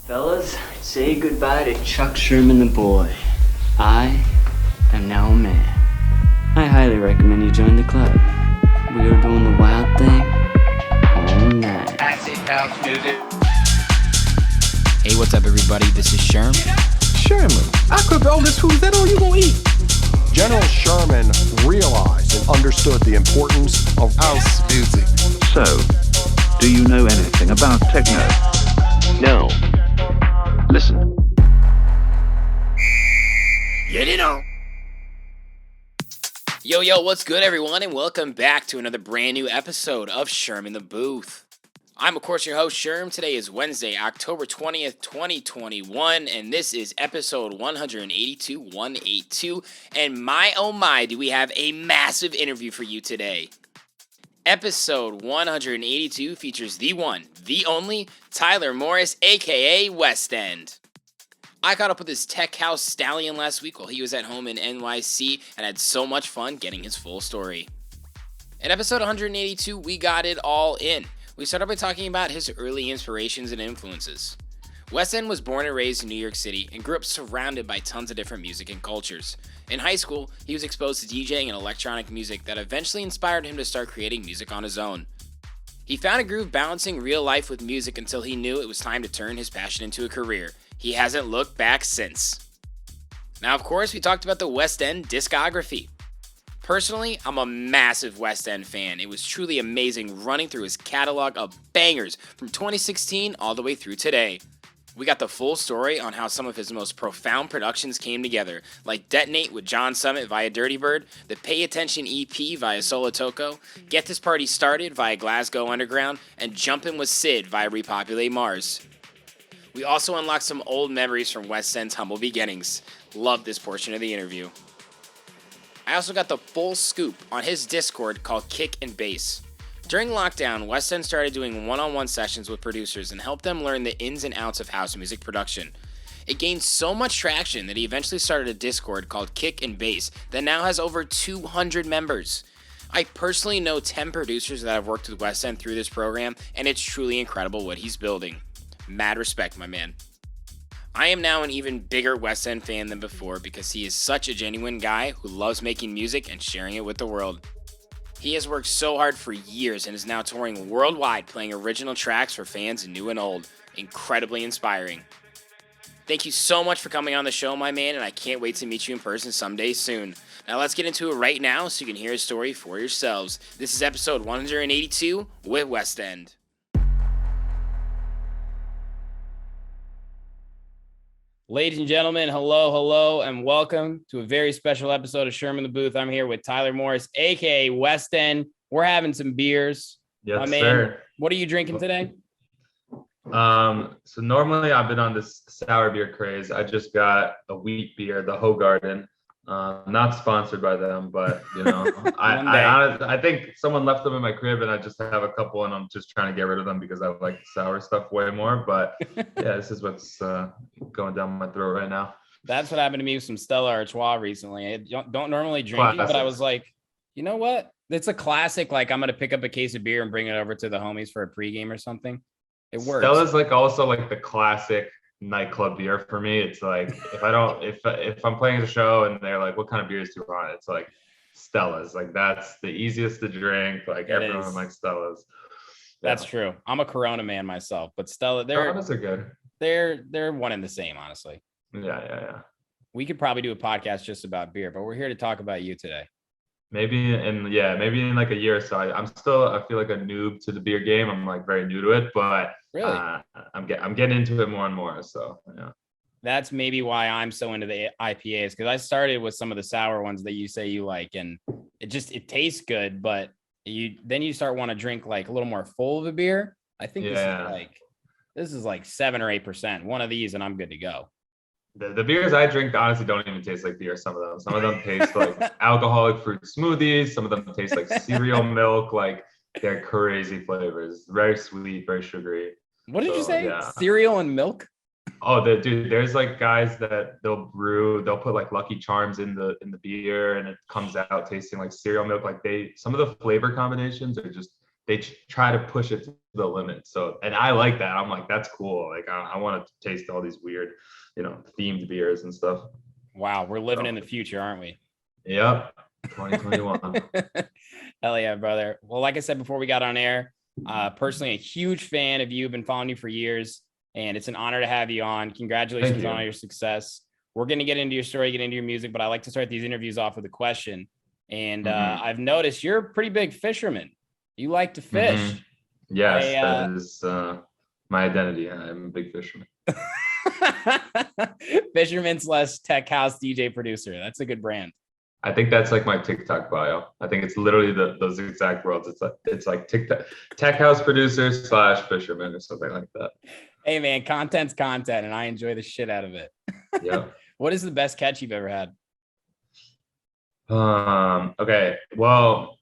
Fellas, say goodbye to Chuck Sherman the boy. I am now a man. I highly recommend you join the club. We are doing the wild thing all night. Acid house music. Hey, what's up, everybody? This is Sherm. Sherman, I cook all this food. Is that all you gonna eat? General Sherman realized and understood the importance of house music. So, do you know anything about techno? No. Listen. Get it on. Yo, what's good, everyone, and welcome back to another brand new episode of Sherm in the Booth. I'm, of course, your host, Sherm. Today is Wednesday, October 20th, 2021, and this is episode 182, and my, oh my, do we have a massive interview for you today. Episode 182 features the one, the only, Tyler Morris AKA Westend. I caught up with his tech house stallion last week while he was at home in NYC and had so much fun getting his full story. In episode 182, we got it all in. We started by talking about his early inspirations and influences. Westend was born and raised in New York City and grew up surrounded by tons of different music and cultures. In high school, he was exposed to DJing and electronic music that eventually inspired him to start creating music on his own. He found a groove balancing real life with music until he knew it was time to turn his passion into a career. He hasn't looked back since. Now, of course, we talked about the Westend Discography. Personally, I'm a massive Westend fan. It was truly amazing running through his catalog of bangers from 2016 all the way through today. We got the full story on how some of his most profound productions came together, like Detonate with John Summit via Dirtybird, the Pay Attention EP via Solotoko, Get This Party Started via Glasgow Underground, and Jumpin with Sid via Repopulate Mars. We also unlocked some old memories from Westend's humble beginnings. Love this portion of the interview. I also got the full scoop on his Discord called Kick and Bass. During lockdown, Westend started doing one-on-one sessions with producers and helped them learn the ins and outs of house music production. It gained so much traction that he eventually started a Discord called Kick and Bass that now has over 200 members. I personally know 10 producers that have worked with Westend through this program, and it's truly incredible what he's building. Mad respect, my man. I am now an even bigger Westend fan than before because he is such a genuine guy who loves making music and sharing it with the world. He has worked so hard for years and is now touring worldwide playing original tracks for fans new and old. Incredibly inspiring. Thank you so much for coming on the show, my man, and I can't wait to meet you in person someday soon. Now let's get into it right now so you can hear his story for yourselves. This is episode 182 with Westend. Ladies and gentlemen, hello, and welcome to a very special episode of Sherm in the Booth. I'm here with Tyler Morris, AKA Westend. We're having some beers. Yes, man, sir. what are you drinking today? So normally I've been on this sour beer craze. I just got a wheat beer, the Hogarden. Not sponsored by them, but you know, I think someone left them in my crib, and I just have a couple, and I'm just trying to get rid of them because I like the sour stuff way more. But yeah, this is what's going down my throat right now. That's what happened to me with some Stella Artois recently. I don't normally drink it, but I was like, you know what? It's a classic. Like, I'm gonna pick up a case of beer and bring it over to the homies for a pregame or something. It works. Stella's like also like the classic nightclub beer for me. It's like if I'm playing a show and they're like, what kind of beers do you want? It's like Stella's. Like, that's the easiest to drink. Like, everyone likes Stella's. That's true. I'm a Corona man myself, but Stella, Coronas are good. They're one and the same, honestly. Yeah. We could probably do a podcast just about beer, but we're here to talk about you today. Maybe in like a year or so. I feel like a noob to the beer game. I'm like very new to it, but really, I'm getting into it more and more. So yeah, that's maybe why I'm so into the IPAs, because I started with some of the sour ones that you say you like, and it tastes good, but you start want to drink like a little more full of a beer. I think this is like 7 or 8%. One of these and I'm good to go. The beers I drink honestly don't even taste like beer. Some of them taste like alcoholic fruit smoothies. Some of them taste like cereal milk. Like, they're crazy flavors. Very sweet, very sugary. What did you say? Yeah. Cereal and milk? Oh, dude, there's like guys that they'll put like Lucky Charms in the beer, and it comes out tasting like cereal milk. Like, some of the flavor combinations are just they try to push it to the limit. So, and I like that. I'm like, that's cool. Like, I want to taste all these weird, themed beers and stuff. Wow, we're living in the future, aren't we? Yep, 2021. Hell yeah, brother. Well, like I said before we got on air, personally a huge fan of you. Been following you for years, and it's an honor to have you on. Congratulations on all your success. We're going to get into your story, get into your music, but I like to start these interviews off with a question. And I've noticed you're a pretty big fisherman. You like to fish. Yes, that is my identity. I'm a big fisherman. Fisherman's less tech house DJ producer. That's a good brand. I think that's like my TikTok bio. I think it's literally those exact words. It's like TikTok tech house producer / fisherman or something like that. Hey man, content's content, and I enjoy the shit out of it. Yeah. What is the best catch you've ever had? Okay. Well,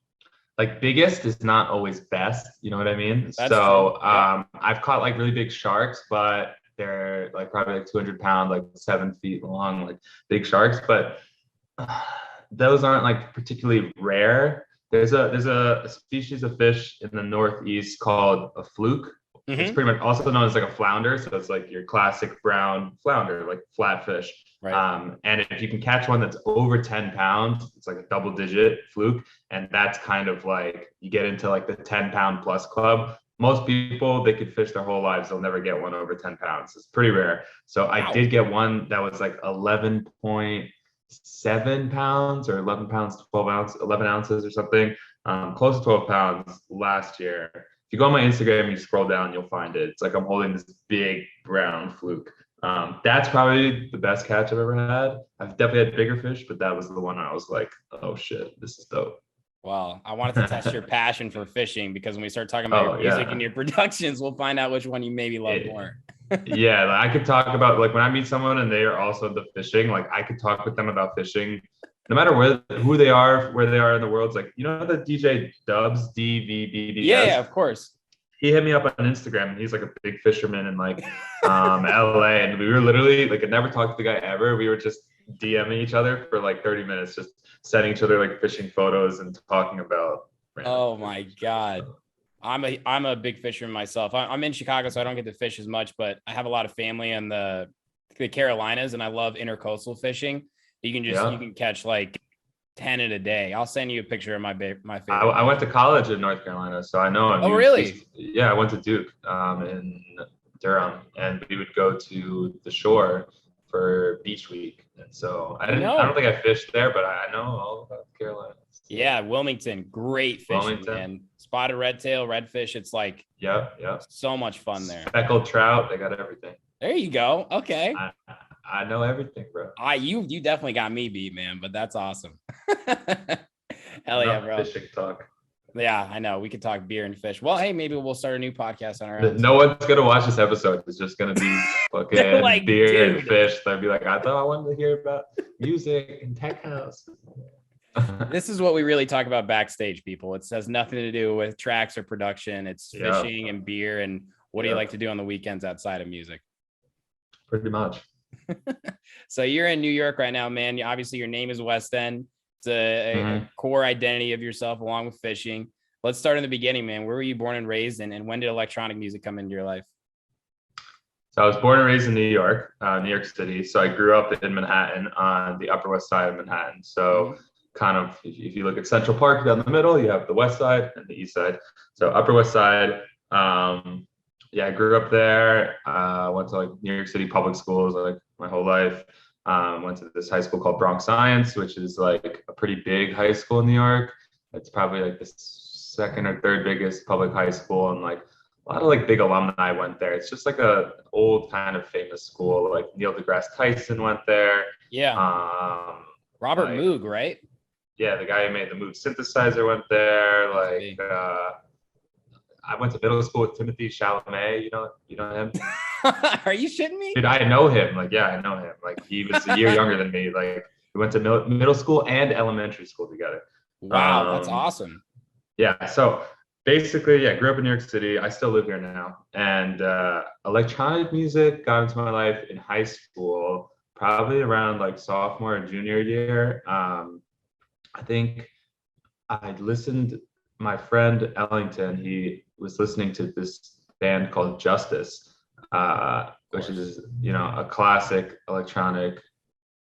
like biggest is not always best. You know what I mean? That's so true. Yeah. I've caught like really big sharks, but they're like probably like 200 pound, like 7 feet long, like big sharks. But those aren't like particularly rare. There's a species of fish in the Northeast called a fluke. It's pretty much also known as like a flounder. So it's like your classic brown flounder, like flat fish. Right. And if you can catch one that's over 10 pounds, it's like a double digit fluke. And that's kind of like, you get into like the 10 pound plus club. Most people, they could fish their whole lives. They'll never get one over 10 pounds. It's pretty rare. So I did get one that was like 11.7 pounds or 11 pounds, 11 ounces or something. Close to 12 pounds last year. If you go on my Instagram and you scroll down, you'll find it. It's like I'm holding this big brown fluke. That's probably the best catch I've ever had. I've definitely had bigger fish, but that was the one I was like, oh shit, this is dope. Well, I wanted to test your passion for fishing, because when we start talking about your music and your productions, we'll find out which one you maybe love more. Yeah, I could talk about, like, when I meet someone and they are also into fishing, like I could talk with them about fishing, no matter who they are, where they are in the world. It's like, the DJ Dubs, DVBBS. Yeah, of course. He hit me up on Instagram, and he's like a big fisherman in like LA, and we were literally like, I never talked to the guy ever. We were just DMing each other for like 30 minutes, just sending each other like fishing photos and talking about. Oh my God. I'm a big fisherman myself. I'm in Chicago, so I don't get to fish as much, but I have a lot of family in the Carolinas, and I love intercoastal fishing. You can catch like 10 in a day. I'll send you a picture of my favorite. I went to college in North Carolina, so I know him. Oh, really? Yeah, I went to Duke in Durham, and we would go to the shore for beach week. And so I don't think I fished there, but I know all about Carolina. So. Yeah, Wilmington, great fishing, man. Spotted redtail, redfish. It's like so much fun there. Speckled trout, they got everything. There you go. Okay. I know everything, bro. You definitely got me beat, man, but that's awesome. Hell yeah, bro. Fishing talk. Yeah, I know. We could talk beer and fish. Well, hey, maybe we'll start a new podcast on our own. No one's gonna watch this episode. It's just gonna be fucking like, beer dude. and fish. They'll be like, I thought I wanted to hear about music and tech house. This is what we really talk about backstage, people. It has nothing to do with tracks or production. It's fishing and beer, and what do you like to do on the weekends outside of music? Pretty much. So you're in New York right now, man. Obviously, your name is Westend. It's a core identity of yourself, along with fishing. Let's start in the beginning, man. Where were you born and raised, and when did electronic music come into your life? So I was born and raised in New York City. So I grew up in Manhattan, on the Upper West Side of Manhattan. So kind of, if you look at Central Park down the middle, you have the West Side and the East Side. So Upper West Side. I grew up there. Went to like New York City public schools like my whole life. Went to this high school called Bronx Science, which is like a pretty big high school in New York. It's probably like the second or third biggest public high school, and like a lot of like big alumni went there. It's just like a old kind of famous school. Like Neil deGrasse Tyson went there. Yeah. Robert Moog, right? Yeah, the guy who made the Moog synthesizer went there. Like I went to middle school with Timothy Chalamet. You know him? Are you shitting me? Dude, I know him. Like, yeah, I know him. Like, he was a year younger than me. Like, we went to middle school and elementary school together. Wow, that's awesome. Yeah. So basically, grew up in New York City. I still live here now. And electronic music got into my life in high school, probably around like sophomore and junior year. I think I listened. my friend Ellington, he was listening to this band called Justice, which is, you know, a classic electronic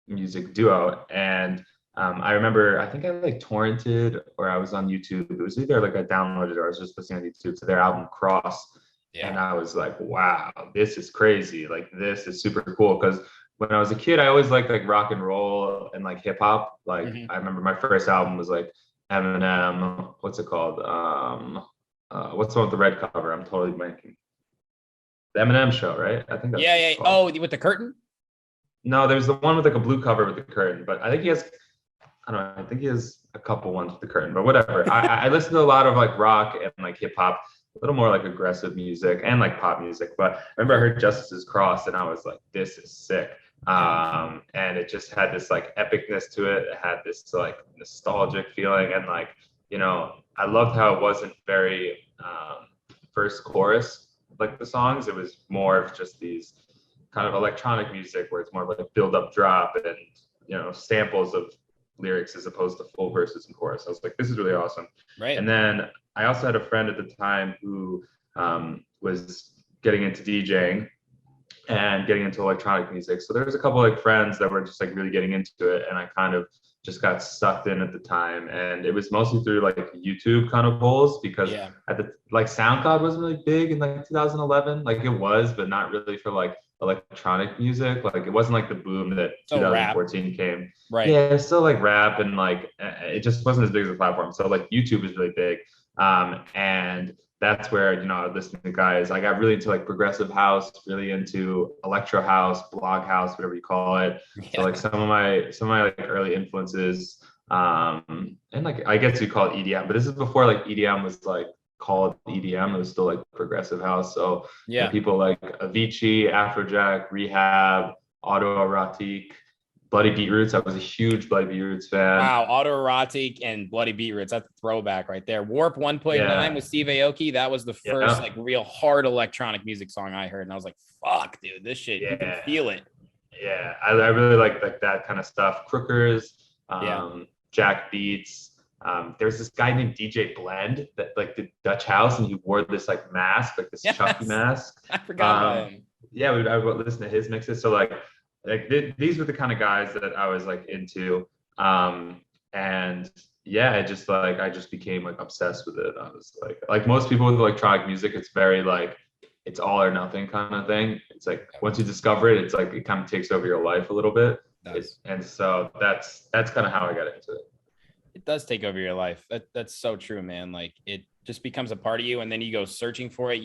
music duo. And I remember, I think I like torrented or I was on YouTube. It was either like I downloaded or I was just listening on YouTube to their album Cross. Yeah. And I was like, wow, this is crazy. Like, this is super cool. Because when I was a kid, I always liked like rock and roll and like hip hop. Like, I remember my first album was like Eminem. What's it called? What's the one with the red cover? I'm totally blanking. The Eminem Show, right? I think that's yeah. Oh, with the curtain? No, there's the one with like a blue cover with the curtain, but I think he has, I don't know, I think he has a couple ones with the curtain, but whatever. I listen to a lot of like rock and like hip hop, a little more like aggressive music and like pop music. But I remember I heard Justice's Cross and I was like, this is sick. And it just had this like epicness to it. It had this like nostalgic feeling. And like, you know, I loved how it wasn't very first chorus like the songs. It was more of just these kind of electronic music where it's more like a build up drop and, you know, samples of lyrics as opposed to full verses and chorus. I was like, this is really awesome. Right. And then I also had a friend at the time who was getting into DJing and getting into electronic music. So there was a couple like friends that were just like really getting into it. And I kind of just got sucked in at the time. And it was mostly through like YouTube kind of holes because at the like SoundCloud wasn't really big in like 2011. Like it was, but not really for like electronic music. Like it wasn't like the boom that 2014 came. Right. Yeah, it's still like rap and like it just wasn't as big as a platform. So like YouTube is really big. And that's where, you know, I would listen to guys. I got really into like progressive house, really into electro house, blog house, whatever you call it. So like some of my like early influences, and like I guess you call it EDM, but this is before like EDM was like called EDM. It was still like progressive house. So you know, people like Avicii, Afrojack, Rehab, Autoerotic, Bloody Beetroots. I was a huge Bloody Beetroots fan. Wow, Autoerotic and Bloody Beetroots. That's a throwback right there. Warp 1.9 with Steve Aoki. That was the first like real hard electronic music song I heard. And I was like, fuck, dude, this shit, you can feel it. Yeah, I really like that kind of stuff. Crookers, Jack Beats. There's this guy named DJ Blend that like did Dutch House and he wore this like mask, like this Chucky mask. I forgot about him. Yeah, I would listen to his mixes. So like these were the kind of guys that I was like into. And yeah, I just became like obsessed with it. I was like most people with electronic music, it's very like, it's all or nothing kind of thing. It's like, once you discover it, it's like, it kind of takes over your life a little bit. And so that's kind of how I got into it. It does take over your life. That's so true, man. Like it just becomes a part of you and then you go searching for it.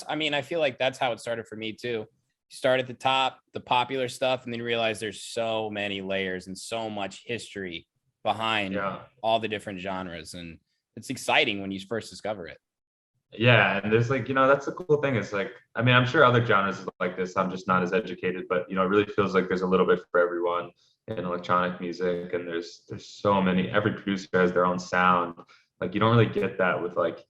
I mean, I feel like that's how it started for me too. You start at the top, the popular stuff, and then you realize there's so many layers and so much history behind all the different genres. And it's exciting when you first discover it. Yeah. And there's like, you know, that's the cool thing. It's like, I mean, I'm sure other genres is like this. I'm just not as educated, but you know, it really feels like there's a little bit for everyone in electronic music. And there's so many, every producer has their own sound. Like you don't really get that with like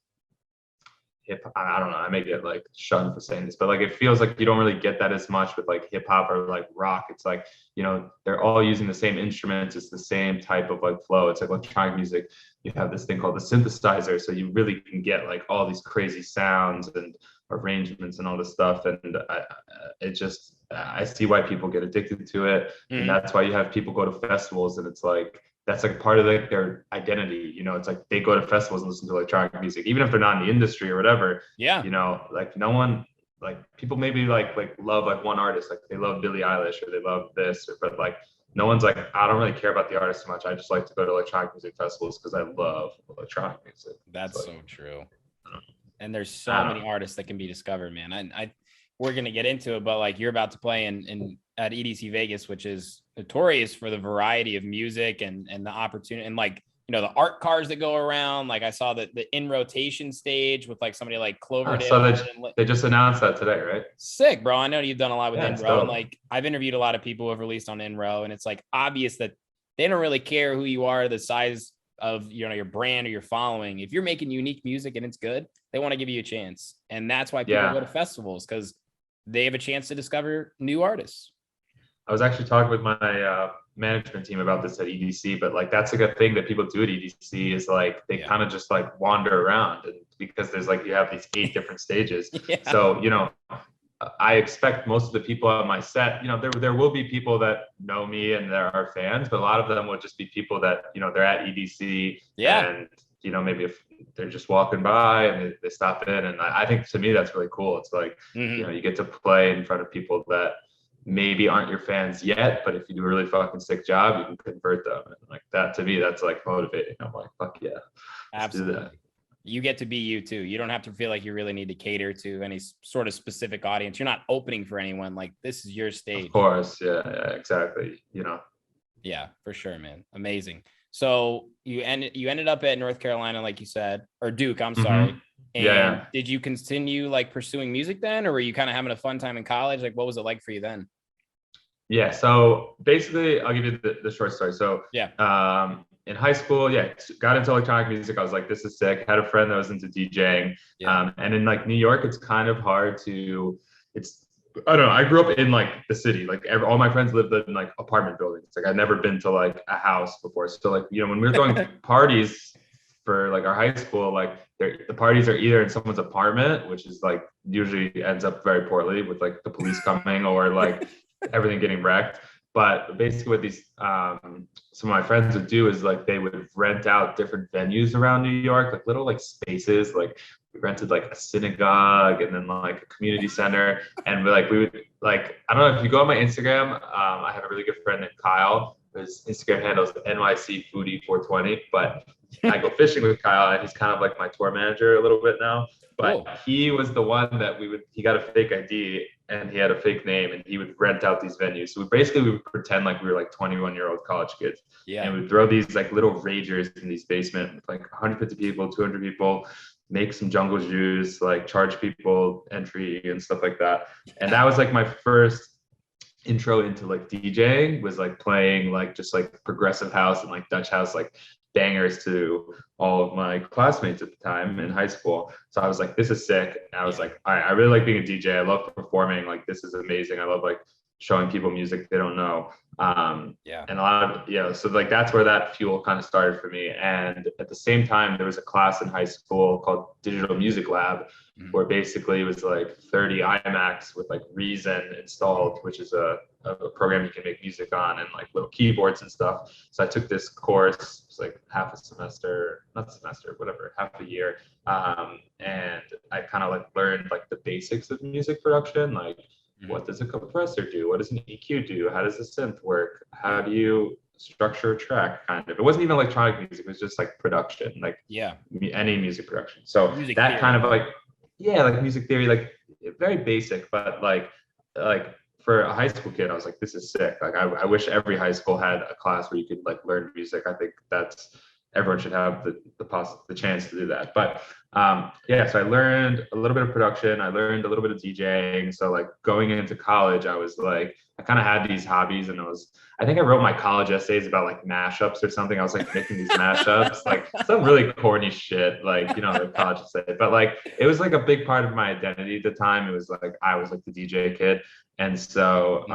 hip, I don't know, I may get like shunned for saying this, but like it feels like you don't really get that as much with like hip hop or like rock. It's like, you know, they're all using the same instruments. It's the same type of like flow. It's like electronic music. You have this thing called the synthesizer, so you really can get like all these crazy sounds and arrangements and all this stuff. And I see why people get addicted to it, and that's why you have people go to festivals, and it's like that's like part of like their identity. You know, it's like they go to festivals and listen to electronic music, even if they're not in the industry or whatever. Yeah. You know, like no one, like people maybe like love like one artist, like they love Billie Eilish or they love this, but like no one's like, I don't really care about the artist so much. I just like to go to electronic music festivals because I love electronic music. That's so true. And there's so many artists that can be discovered, man. We're gonna get into it, but like you're about to play in at EDC Vegas, which is notorious for the variety of music and the opportunity and like, you know, the art cars that go around. Like I saw the in rotation stage with like somebody like Cloverdale. So they just announced that today, right? Sick, bro. I know you've done a lot with Inro, and like I've interviewed a lot of people who have released on Inro, and it's like obvious that they don't really care who you are, the size of, you know, your brand or your following. If you're making unique music and it's good, they want to give you a chance. And that's why people go to festivals, because they have a chance to discover new artists. I was actually talking with my management team about this at EDC, but like that's like a thing that people do at EDC is like they kind of just like wander around, and because there's like you have these 8 different stages. So I expect most of the people on my set, there will be people that know me and there are fans, but a lot of them will just be people that they're at EDC and maybe if they're just walking by and they stop in, and I think to me that's really cool. It's like you get to play in front of people that maybe aren't your fans yet, but if you do a really fucking sick job, you can convert them. And like that, to me, that's like motivating. I'm like, fuck yeah. Absolutely. Do that. You get to be you too. You don't have to feel like you really need to cater to any sort of specific audience. You're not opening for anyone. Like this is your stage. Of course. Yeah, exactly. Yeah, for sure, man. Amazing. So you ended up at North Carolina, like you said, or Duke, I'm sorry. And did you continue like pursuing music then, or were you kind of having a fun time in college? Like, what was it like for you then? Yeah. So basically, I'll give you the short story. So in high school, got into electronic music. I was like, this is sick. Had a friend that was into DJing. And in like New York, it's kind of hard to, I don't know. I grew up in like the city, like all my friends lived in like apartment buildings. Like I'd never been to like a house before. So like, when we were going to parties for like our high school, like the parties are either in someone's apartment, which is like usually ends up very poorly with like the police coming or like everything getting wrecked. But basically what these, some of my friends would do is like, they would rent out different venues around New York, like little like spaces, like we rented like a synagogue and then like a community center. And we would like, I don't know if you go on my Instagram, I have a really good friend named Kyle. His Instagram handle is NYC Foodie 420, but I go fishing with Kyle and he's kind of like my tour manager a little bit now. But he was the one that he got a fake ID and he had a fake name and he would rent out these venues. So we would pretend like we were like 21-year-old college kids. And we'd throw these like little ragers in these basement with like 150 people, 200 people, make some jungle juice, like charge people entry and stuff like that. And that was like my first intro into like DJing, was like playing like just like progressive house and like Dutch house, like bangers to all of my classmates at the time in high school. So I was like, this is sick. And I was like, I really like being a DJ. I love performing. Like, this is amazing. I love like showing people music they don't know. And a lot of, so like, that's where that fuel kind of started for me. And at the same time, there was a class in high school called Digital Music Lab, where basically it was like 30 iMacs with like Reason installed, which is a program you can make music on, and like little keyboards and stuff. So I took this course, it's like half a year. And I kind of like learned like the basics of music production, like what does a compressor do? What does an EQ do? How does a synth work? How do you structure a track? Kind of. It wasn't even electronic music. It was just like production, like any music production. So music that theory. Kind of like, like music theory, like very basic, but like for a high school kid, I was like, this is sick. Like I wish every high school had a class where you could like learn music. I think everyone should have the chance to do that. But so I learned a little bit of production. I learned a little bit of DJing. So like going into college, I was like, I kind of had these hobbies, and I think I wrote my college essays about like mashups or something. I was like making these mashups, like some really corny shit, like, the college essay. But like, it was like a big part of my identity at the time. It was like, I was like the DJ kid. And so,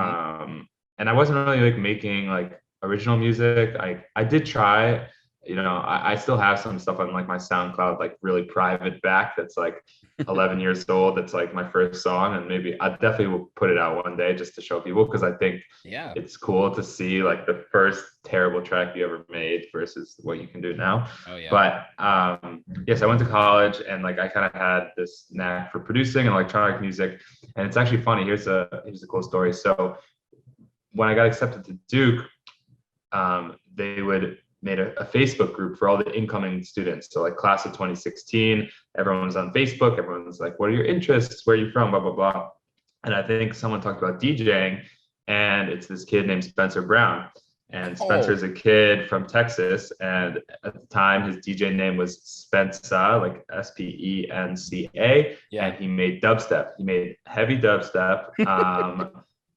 and I wasn't really like making like original music. I did try, I still have some stuff on like my SoundCloud, like really private back, that's like 11 years old. That's like my first song, and maybe I definitely will put it out one day just to show people, because I think it's cool to see like the first terrible track you ever made versus what you can do now. But I went to college, and like I kind of had this knack for producing and electronic music. And it's actually funny. Here's a cool story. So when I got accepted to Duke, they made a Facebook group for all the incoming students. So like class of 2016, everyone was on Facebook. Everyone's like, what are your interests? Where are you from? Blah, blah, blah. And I think someone talked about DJing, and it's this kid named Spencer Brown. And Spencer's a kid from Texas. And at the time, his DJ name was Spensa, like SPENCA. And he made dubstep. He made heavy dubstep.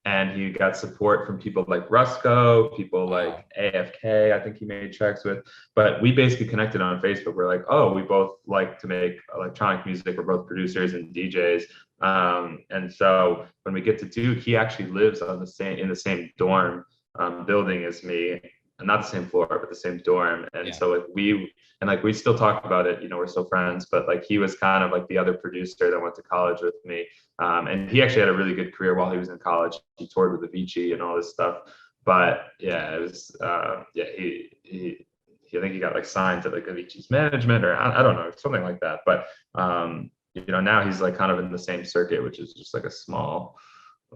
And he got support from people like Rusko, people like AFK, I think he made tracks with. But we basically connected on Facebook. We're like, we both like to make electronic music. We're both producers and DJs. And so when we get to Duke, he actually lives in the same dorm building as me, and not the same floor, but the same dorm. And Yeah. so like we still talk about it, you know, we're still friends, but like he was kind of like the other producer that went to college with me. And he actually had a really good career while he was in college. He toured with Avicii and all this stuff. But yeah, it was I think he got like signed to like Avicii's management, or I don't know, something like that. But you know, now he's like kind of in the same circuit, which is just like a small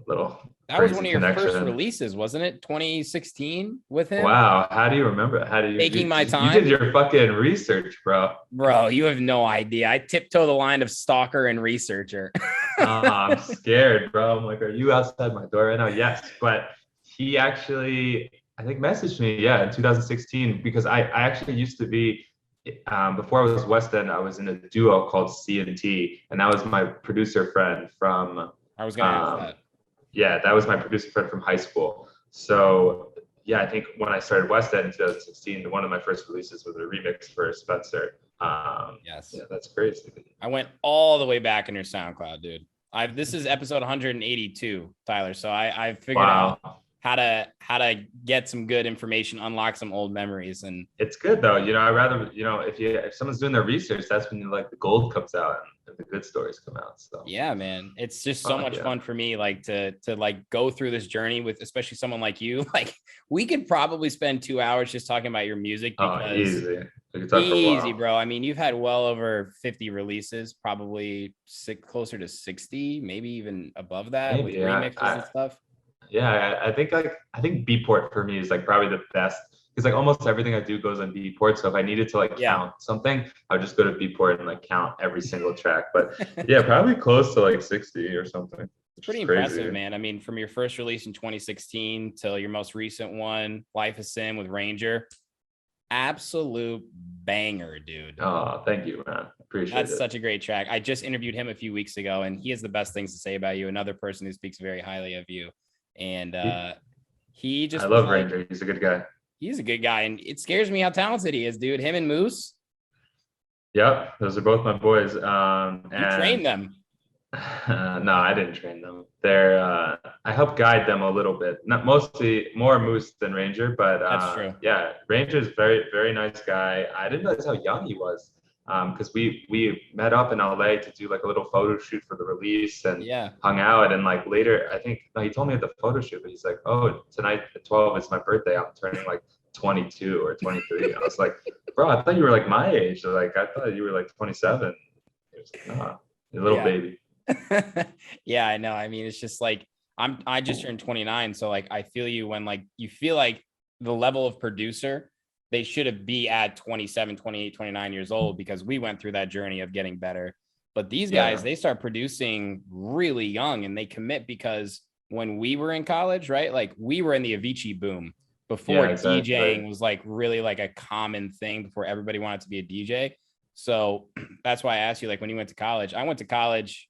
little. That was one of your connection. first releases, wasn't it? 2016 with him. Wow, how do you remember? How do you Taking My Time? You did your fucking research, bro. Bro, you have no idea. I tiptoe the line of stalker and researcher. I'm scared, bro. I'm like, are you outside my door right now? Yes, but he actually, I think, messaged me, yeah, in 2016, because I actually used to be, before I was Westend, I was in a duo called C&T, and that was my producer friend from. I was gonna ask that. Yeah, that was my producer friend from high school. So yeah, I think when I started Westend in 2016, one of my first releases was a remix for Spencer. Yes. Yeah, that's crazy. I went all the way back in your SoundCloud, dude. This is episode 182, Tyler. So I figured out how to get some good information, unlock some old memories. And it's good though. You know, I rather, you know, if someone's doing their research, that's when like the gold comes out and the good stories come out. So yeah, man, it's just so much fun for me, like to like go through this journey with, especially someone like you. Like we could probably spend 2 hours just talking about your music, because easy. We could talk for a while. Easy, bro. I mean, you've had well over 50 releases, probably closer to 60, maybe even above that, maybe, with yeah. remixes and stuff. Yeah, I think Beatport for me is like probably the best, because like almost everything I do goes on Beatport. So if I needed to like count something, I would just go to Beatport and like count every single track. But yeah, probably close to like 60 or something. It's pretty impressive, man. I mean, from your first release in 2016 till your most recent one, Life is Sin with Ranger, absolute banger, dude. Oh, thank you, man. Appreciate it. That's such a great track. I just interviewed him a few weeks ago, and he has the best things to say about you. Another person who speaks very highly of you. And he just, I love Ranger. He's a good guy. He's a good guy, and it scares me how talented he is, dude. Him and Moose. Yep, those are both my boys. You trained them. No, I didn't train them. I helped guide them a little bit. Not mostly, more Moose than Ranger, but that's true. Yeah, Ranger's very, very nice guy. I didn't realize how young he was. Because we met up in LA to do like a little photo shoot for the release and hung out, and like later I think he told me at the photo shoot, but he's like, oh, tonight at 12 it's my birthday, I'm turning like 22 or 23. I was like, bro, I thought you were like my age. Like I thought you were like 27. He was like, nah, you're a little baby. Yeah, I know. I mean, it's just like I just turned 29, so like I feel you when like you feel like the level of producer they should be at 27, 28, 29 years old, because we went through that journey of getting better. But these guys, they start producing really young, and they commit, because when we were in college, right? Like we were in the Avicii boom before DJing was like really like a common thing, before everybody wanted to be a DJ. So that's why I asked you, like when you went to college. I went to college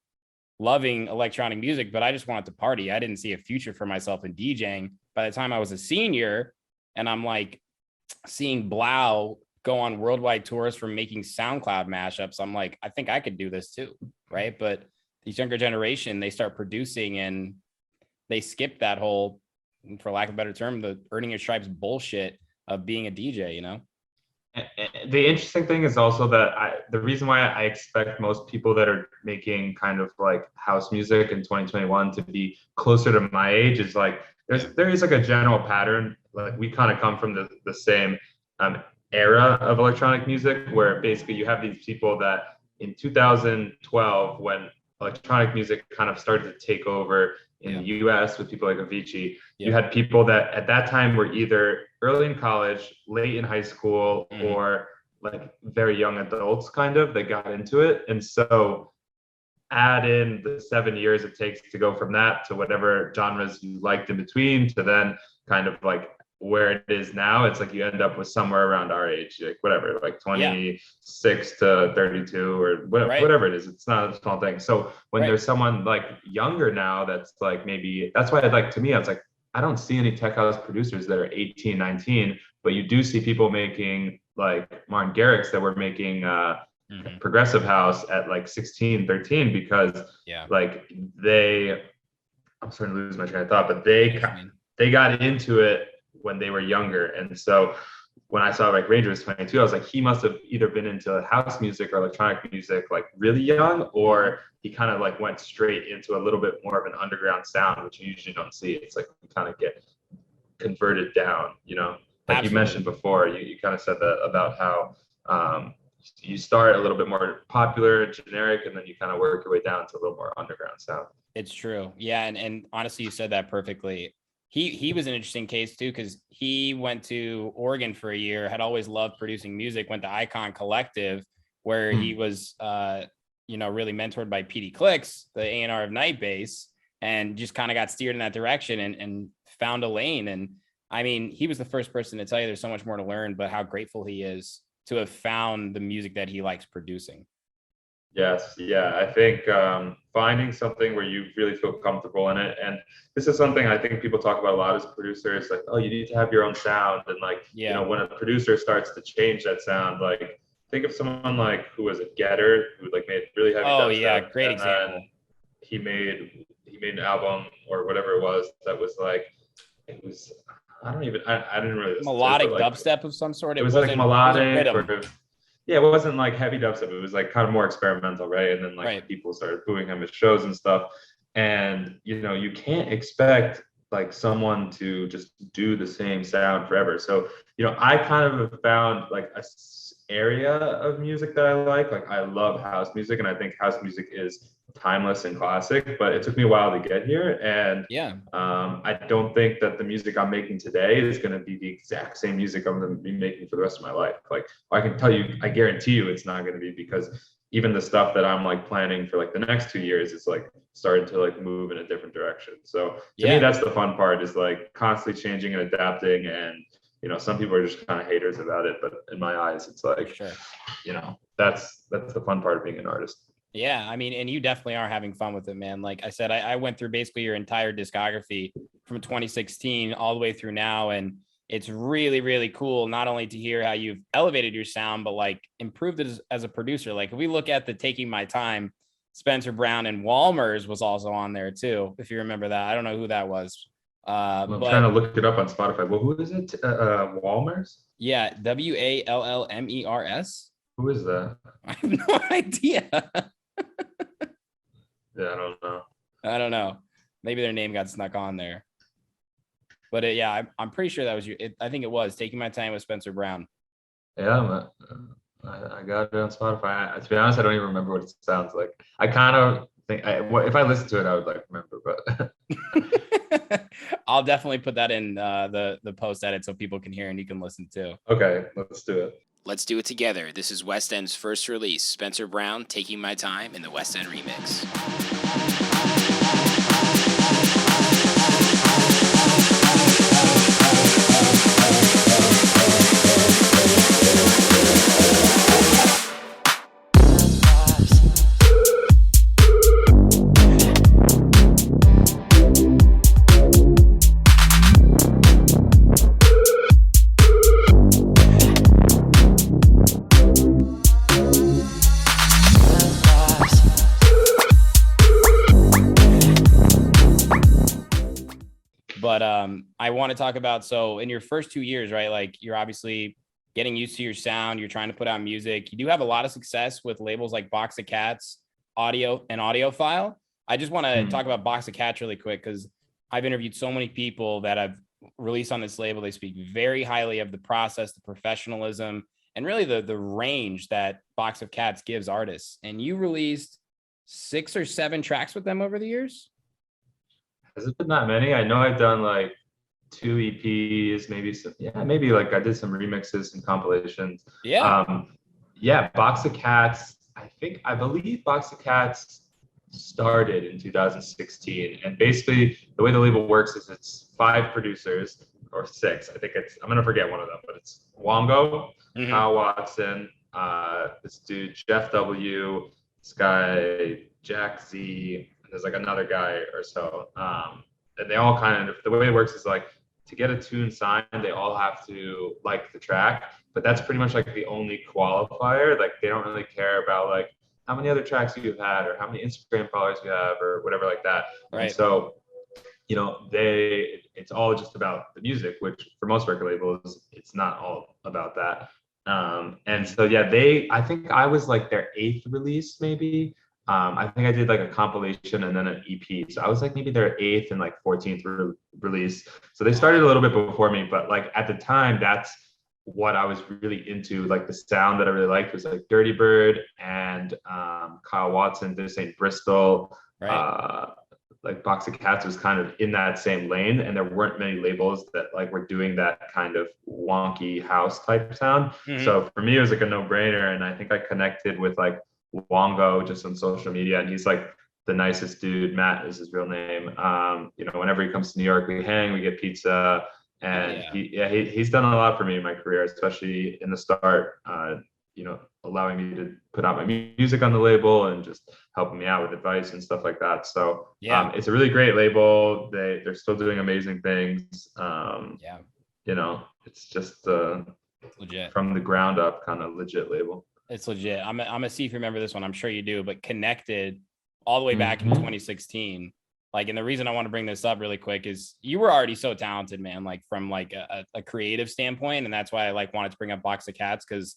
loving electronic music, but I just wanted to party. I didn't see a future for myself in DJing. By the time I was a senior, and I'm like, seeing Blau go on worldwide tours from making SoundCloud mashups, I'm like, I think I could do this too, right? But these younger generation, they start producing and they skip that whole, for lack of a better term, the earning your stripes bullshit of being a DJ, you know? The interesting thing is also that the reason why I expect most people that are making kind of like house music in 2021 to be closer to my age is like, there is like a general pattern. Like we kind of come from the same era of electronic music, where basically you have these people that in 2012, when electronic music kind of started to take over in the US with people like Avicii, you had people that at that time were either early in college, late in high school, or like very young adults kind of that got into it. And so add in the 7 years it takes to go from that to whatever genres you liked in between, to then kind of like where it is now. It's like you end up with somewhere around our age, like whatever, like 26 to 32 or whatever it is. It's not a small thing. So when there's someone like younger now, that's like, maybe that's why to me, I was like, I don't see any tech house producers that are 18, 19, but you do see people making like Martin Garrix that were making progressive house at like 16, 13, because like I'm starting to lose my train of thought, but they got into it when they were younger. And so when I saw like Ranger was 22, I was like, he must have either been into house music or electronic music like really young, or he kind of like went straight into a little bit more of an underground sound, which you usually don't see. It's like you kind of get converted down, you know, like Absolutely. you mentioned before, you kind of said that about how you start a little bit more popular and generic, and then you kind of work your way down to a little more underground sound. It's true. Yeah. And honestly, you said that perfectly. He was an interesting case too, because he went to Oregon for a year, had always loved producing music, went to Icon Collective, where he was, really mentored by PD Clicks, the A&R of Nightbase, and just kind of got steered in that direction and found a lane. And I mean, he was the first person to tell you there's so much more to learn, but how grateful he is to have found the music that he likes producing. Yes. Yeah. I think finding something where you really feel comfortable in it. And this is something I think people talk about a lot as producers, like, oh, you need to have your own sound. And like, you know, when a producer starts to change that sound, like think of someone like who was a Getter, who like made really heavy Oh dubstep, yeah, great example. He made an album or whatever it was that was like, it was, I didn't really melodic dubstep of some sort. It was like melodic, yeah, it wasn't like heavy dubstep. It was like kind of more experimental, right? And then like people started booing him at shows and stuff. And you know, you can't expect like someone to just do the same sound forever. So, you know, I kind of found like a area of music that I like. Like I love house music, and I think house music is timeless and classic, but it took me a while to get here. And I don't think that the music I'm making today is going to be the exact same music I'm going to be making for the rest of my life. Like I can tell you, I guarantee you it's not going to be, because even the stuff that I'm like planning for like the next 2 years is like starting to like move in a different direction. So to me, that's the fun part, is like constantly changing and adapting. And you know, some people are just kind of haters about it, but in my eyes, it's like, you know, that's the fun part of being an artist. Yeah, I mean, and you definitely are having fun with it, man. Like I said, I went through basically your entire discography from 2016 all the way through now. And it's really, really cool, not only to hear how you've elevated your sound, but like improved it as a producer. Like if we look at the Taking My Time, Spencer Brown and Walmers was also on there too, if you remember that. I don't know who that was. I'm trying to look it up on Spotify. Well, who is it? Walmers? Yeah, Wallmers. Who is that? I have no idea. Yeah, I don't know. Maybe their name got snuck on there. But I'm pretty sure that was I think it was Taking My Time with Spencer Brown. Yeah, I got it on Spotify. To be honest, I don't even remember what it sounds like. I kind of think if I listened to it, I would like remember. But I'll definitely put that in the post edit so people can hear and you can listen too. Okay, let's do it. Let's do it together. This is Westend's first release, Spencer Brown, Taking My Time in the Westend remix. But I want to talk about, so in your first 2 years, right, like you're obviously getting used to your sound, you're trying to put out music. You do have a lot of success with labels like Box of Cats, Audio, and Audiophile. I just want to talk about Box of Cats really quick, because I've interviewed so many people that have released on this label. They speak very highly of the process, the professionalism, and really the range that Box of Cats gives artists. And you released 6 or 7 tracks with them over the years? Has it been that many? I know I've done like 2 EPs, maybe like I did some remixes and compilations. Box of Cats. I believe Box of Cats started in 2016, and basically the way the label works is it's 5 producers, or 6. I'm gonna forget one of them, but it's Wongo, Kyle Watson, this dude Jeff W, this guy Jack Z. There's like another guy or so, and they all kind of, the way it works is like, to get a tune signed, they all have to like the track, but that's pretty much like the only qualifier. Like they don't really care about like how many other tracks you've had or how many Instagram followers you have or whatever like that. Right. And so, you know, it's all just about the music, which for most record labels, it's not all about that. And so yeah, I think I was like their 8th release maybe. I think I did like a compilation and then an EP. So I was like maybe their 8th and like 14th release. So they started a little bit before me, but like at the time, that's what I was really into. Like the sound that I really liked was like Dirtybird and Kyle Watson, This Ain't Bristol. Right. Like Box of Cats was kind of in that same lane, and there weren't many labels that like were doing that kind of wonky house type sound. So for me, it was like a no-brainer, and I think I connected with like Wongo just on social media, and he's like the nicest dude. Matt is his real name. You know, whenever he comes to New York, we hang, we get pizza, and he's done a lot for me in my career, especially in the start. You know, allowing me to put out my music on the label and just helping me out with advice and stuff like that. So it's a really great label. They're still doing amazing things. You know, it's just legit from the ground up kind of legit label. It's legit. I'm gonna see if you remember this one. I'm sure you do, but Connected all the way back in 2016. Like, and the reason I want to bring this up really quick is you were already so talented, man, like from like a creative standpoint. And that's why I like wanted to bring up Box of Cats, because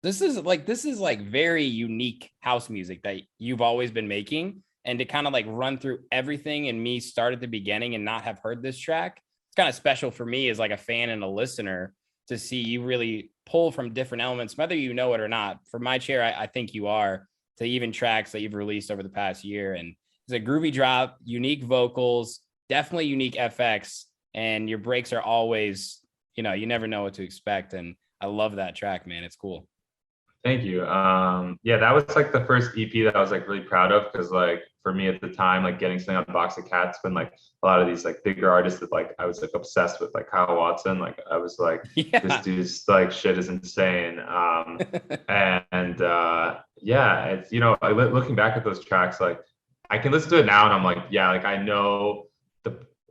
this is like very unique house music that you've always been making. And to kind of like run through everything and me start at the beginning and not have heard this track, it's kind of special for me as like a fan and a listener to see you really pull from different elements, whether you know it or not. For my chair, I think you are, to even tracks that you've released over the past year. And it's a groovy drop, unique vocals, definitely unique FX, and your breaks are always, you know, you never know what to expect. And I love that track, man. It's cool. Thank you. Yeah, that was like the first EP that I was like really proud of, because like for me at the time, like getting something on Box of Cats, when like a lot of these like bigger artists that like I was like obsessed with, like Kyle Watson, like I was like, this dude's like shit is insane. Yeah, it's, you know, looking back at those tracks, like I can listen to it now and I'm like, yeah, like I know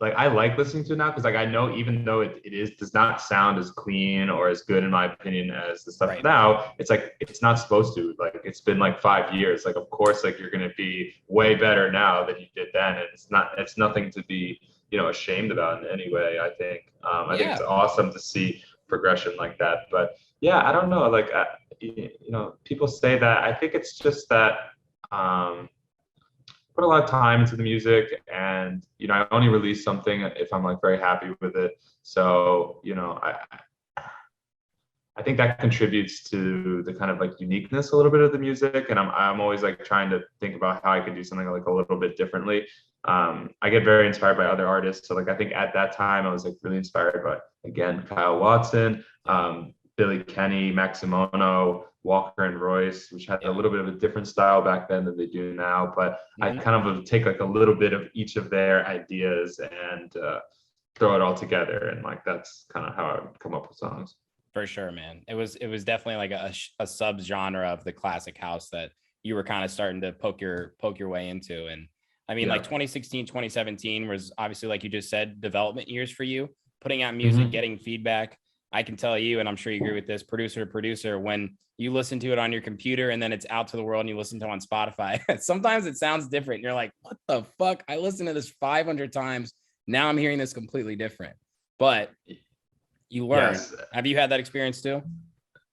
like I like listening to it now, because like I know even though it does not sound as clean or as good in my opinion as the stuff now, it's like it's not supposed to. Like it's been like 5 years. Like of course, like you're gonna be way better now than you did then, and it's nothing to be, you know, ashamed about in any way. I think I think it's awesome to see progression like that. But yeah, I don't know. Like you know, people say that. I think it's just that. Put a lot of time into the music, and you know, I only release something if I'm like very happy with it. So you know, I think that contributes to the kind of like uniqueness a little bit of the music, and I'm always like trying to think about how I could do something like a little bit differently. I get very inspired by other artists, so like I think at that time I was like really inspired by, again, Kyle Watson, Billy Kenny, Maximono, Walker and Royce, which had a little bit of a different style back then than they do now. But I kind of take like a little bit of each of their ideas and throw it all together. And like, that's kind of how I would come up with songs. For sure, man. It was definitely like a sub genre of the classic house that you were kind of starting to poke your way into. And I mean, like 2016, 2017 was obviously, like you just said, development years for you, putting out music, getting feedback. I can tell you, and I'm sure you agree with this, producer to producer, when you listen to it on your computer and then it's out to the world and you listen to it on Spotify, sometimes it sounds different. You're like, what the fuck? I listened to this 500 times. Now I'm hearing this completely different. But you learn. Yes. Have you had that experience too?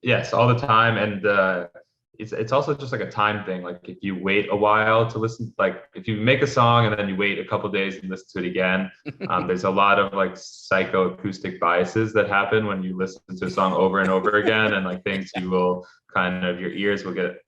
Yes, all the time. And it's also just like a time thing. Like if you wait a while to listen, like if you make a song and then you wait a couple of days and listen to it again, there's a lot of like psychoacoustic biases that happen when you listen to a song over and over again, and like things you will kind of, your ears will get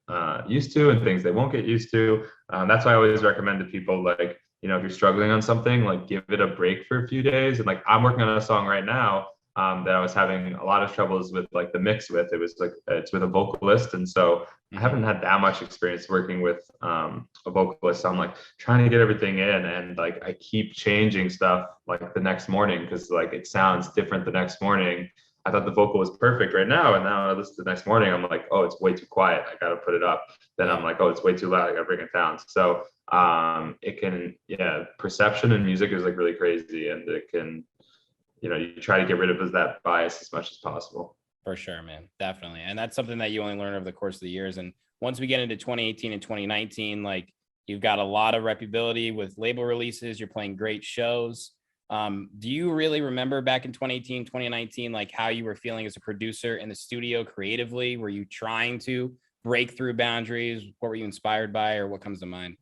used to and things they won't get used to. That's why I always recommend to people, like, you know, if you're struggling on something, like give it a break for a few days. And like I'm working on a song right now that I was having a lot of troubles with, like the mix with. It was like, it's with a vocalist, and so I haven't had that much experience working with a vocalist. So I'm like trying to get everything in, and like I keep changing stuff like the next morning, because like it sounds different the next morning. I thought the vocal was perfect right now, and now I listen to the next morning, I'm like, oh, it's way too quiet, I gotta put it up. Then I'm like, oh, it's way too loud, I gotta bring it down. So it can, perception in music is like really crazy, and it can, you know, you try to get rid of that bias as much as possible. For sure, man. Definitely. And that's something that you only learn over the course of the years. And once we get into 2018 and 2019, like you've got a lot of reputability with label releases. You're playing great shows. Do you really remember back in 2018, 2019, like how you were feeling as a producer in the studio creatively? Were you trying to break through boundaries? What were you inspired by, or what comes to mind?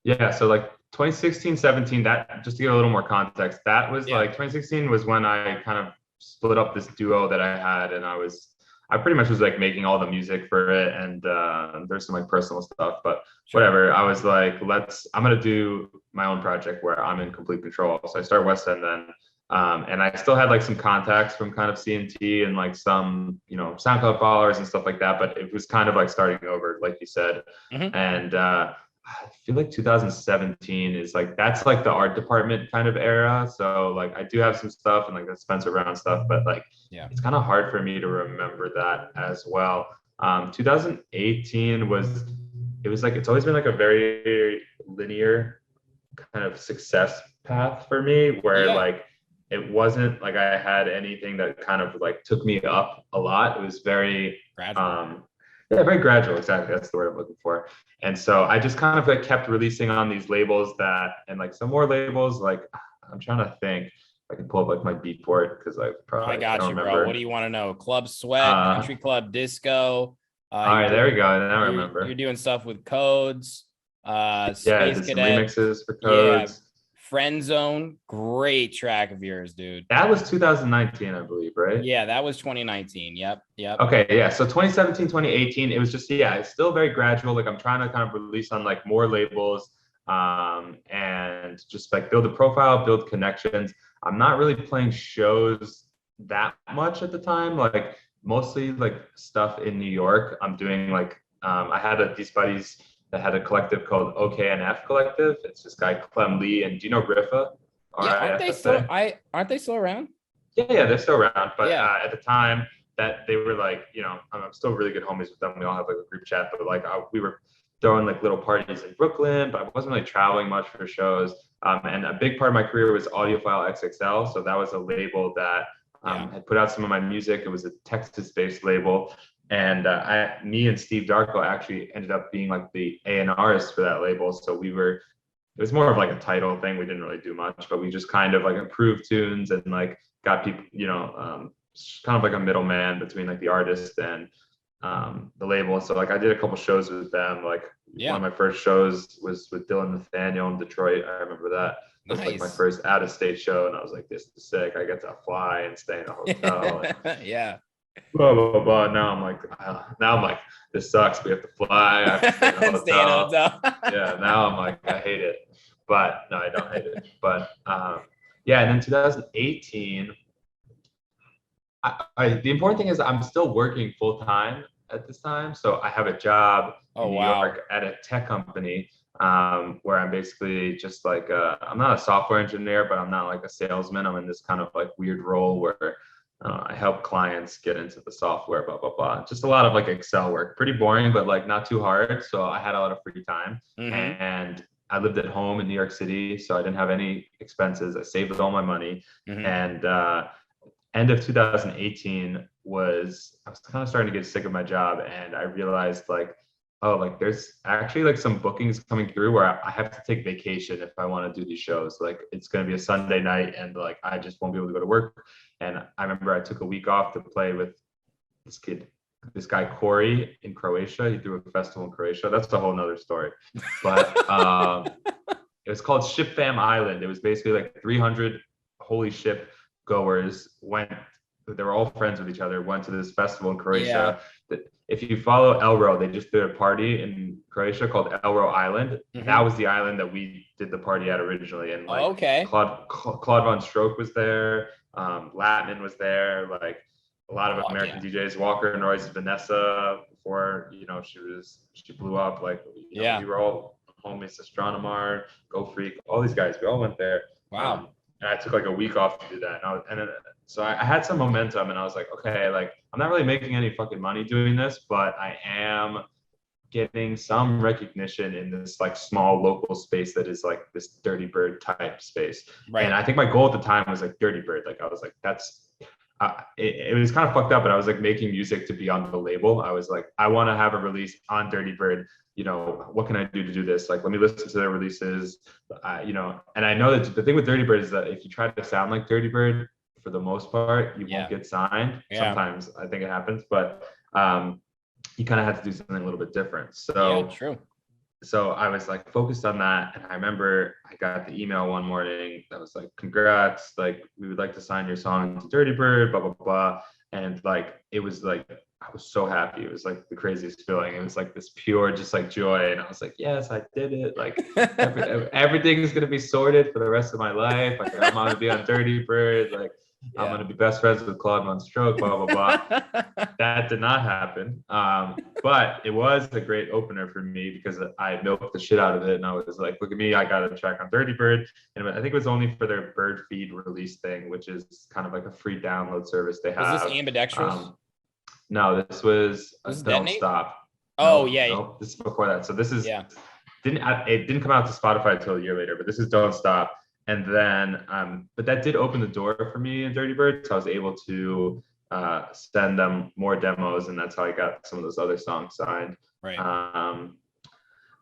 Yeah, so like 2016, 17, that just to give a little more context, that was like 2016 was when I kind of split up this duo that I had, and I pretty much was like making all the music for it, and there's some like personal stuff, but whatever. I was like, I'm gonna do my own project where I'm in complete control. So I started Westend then, and I still had like some contacts from kind of CNT and like some, you know, SoundCloud followers and stuff like that, but it was kind of like starting over, like you said. And I feel like 2017 is like, that's like the art department kind of era. So like I do have some stuff and like the Spencer Brown stuff, but like it's kind of hard for me to remember that as well. 2018 was like, it's always been like a very linear kind of success path for me, where like it wasn't like I had anything that kind of like took me up a lot. It was very gradual. Very gradual. Exactly. That's the word I'm looking for. And so I just kind of like kept releasing on these labels and like some more labels, like I'm trying to think. I can pull up like my Beatport because I probably I got you, remember. bro. What do you want to know? Club Sweat, Country Club Disco. All right, there we go. Now I remember. You're doing stuff with Codes. Space Cadet, some remixes for Codes. Friend Zone, great track of yours, dude. That was 2019, I believe, right? Yeah, that was 2019. Yep. Okay, yeah. So 2017, 2018, it was just, it's still very gradual. Like I'm trying to kind of release on like more labels, and just like build a profile, build connections. I'm not really playing shows that much at the time. Like mostly like stuff in New York. I'm doing like, I had these buddies that had a collective called OKNF Collective. It's this guy Clem Lee, and do you know Riffa? Aren't they still around? Yeah, they're still around. But at the time that they were like, you know, I'm still really good homies with them. We all have like a group chat, but like we were throwing like little parties in Brooklyn, but I wasn't really traveling much for shows. And a big part of my career was Audiophile XXL. So that was a label that had put out some of my music. It was a Texas-based label. And me and Steve Darko actually ended up being like the A&Rs for that label. So it was more of like a title thing. We didn't really do much, but we just kind of like improved tunes and like got people, you know, kind of like a middleman between like the artist and the label. So like I did a couple shows with them. Like one of my first shows was with Dylan Nathaniel in Detroit. I remember that. It was like my first out-of-state show, and I was like, this is sick. I get to fly and stay in a hotel. Blah blah blah. Now I'm like, this sucks. We have to fly. I have to stay in a hotel. Now I'm like, I hate it. But no, I don't hate it. But and then 2018. The important thing is I'm still working full time at this time. So I have a job in New York at a tech company, where I'm basically just like I'm not a software engineer, but I'm not like a salesman. I'm in this kind of like weird role where I help clients get into the software, blah, blah, blah. Just a lot of like Excel work, pretty boring, but like not too hard. So I had a lot of free time, and I lived at home in New York City. So I didn't have any expenses. I saved all my money. And end of 2018 I was kind of starting to get sick of my job. And I realized like, there's actually like some bookings coming through where I have to take vacation if I want to do these shows. Like it's going to be a Sunday night and like I just won't be able to go to work. And I remember I took a week off to play with this guy Corey in Croatia. He threw a festival in Croatia. That's a whole nother story. But it was called Ship Fam Island. It was basically like 300 holy ship goers they were all friends with each other, went to this festival in Croatia. If you follow Elro, they just did a party in Croatia called Elro Island. That was the island that we did the party at originally. And like Claude Von Stroke was there. Latman was there. Like a lot of American DJs, Walker Noyes, Vanessa, before, you know, she blew up. Like, you know, we were all homies, Astronomar, Go Freak, all these guys, we all went there. Wow. And I took like a week off to do that. So I had some momentum, and I was like, okay, like I'm not really making any fucking money doing this, but I am getting some recognition in this like small local space that is like this Dirtybird type space. Right. And I think my goal at the time was like Dirtybird. Like I was like, it was kind of fucked up, but I was like making music to be on the label. I was like, I want to have a release on Dirtybird you know, what can I do to do this? Like, let me listen to their releases, you know. And I know that the thing with Dirtybird is that if you try to sound like Dirtybird, for the most part, you won't get signed. Sometimes I think it happens, but you kind of have to do something a little bit different. So true. So I was like focused on that. And I remember I got the email one morning that was like, congrats, like we would like to sign your song to Dirtybird, blah, blah, blah. And like, it was like, I was so happy. It was like the craziest feeling. It was like this pure, just like joy. And I was like, yes, I did it. Like everything is going to be sorted for the rest of my life. Like I'm going to be on Dirtybird. Like I'm going to be best friends with Claude Monstroke, blah, blah, blah. That did not happen. But it was a great opener for me because I milked the shit out of it. And I was like, look at me, I got a track on Dirtybird. And I think it was only for their Bird Feed release thing, which is kind of like a free download service they have. Is this ambidextrous? No, this was Don't Detonate? Stop. Oh, no, this is before that. So this is it didn't come out to Spotify until a year later, but this is Don't Stop. And then but that did open the door for me in Dirtybird. So I was able to send them more demos, and that's how I got some of those other songs signed. Right.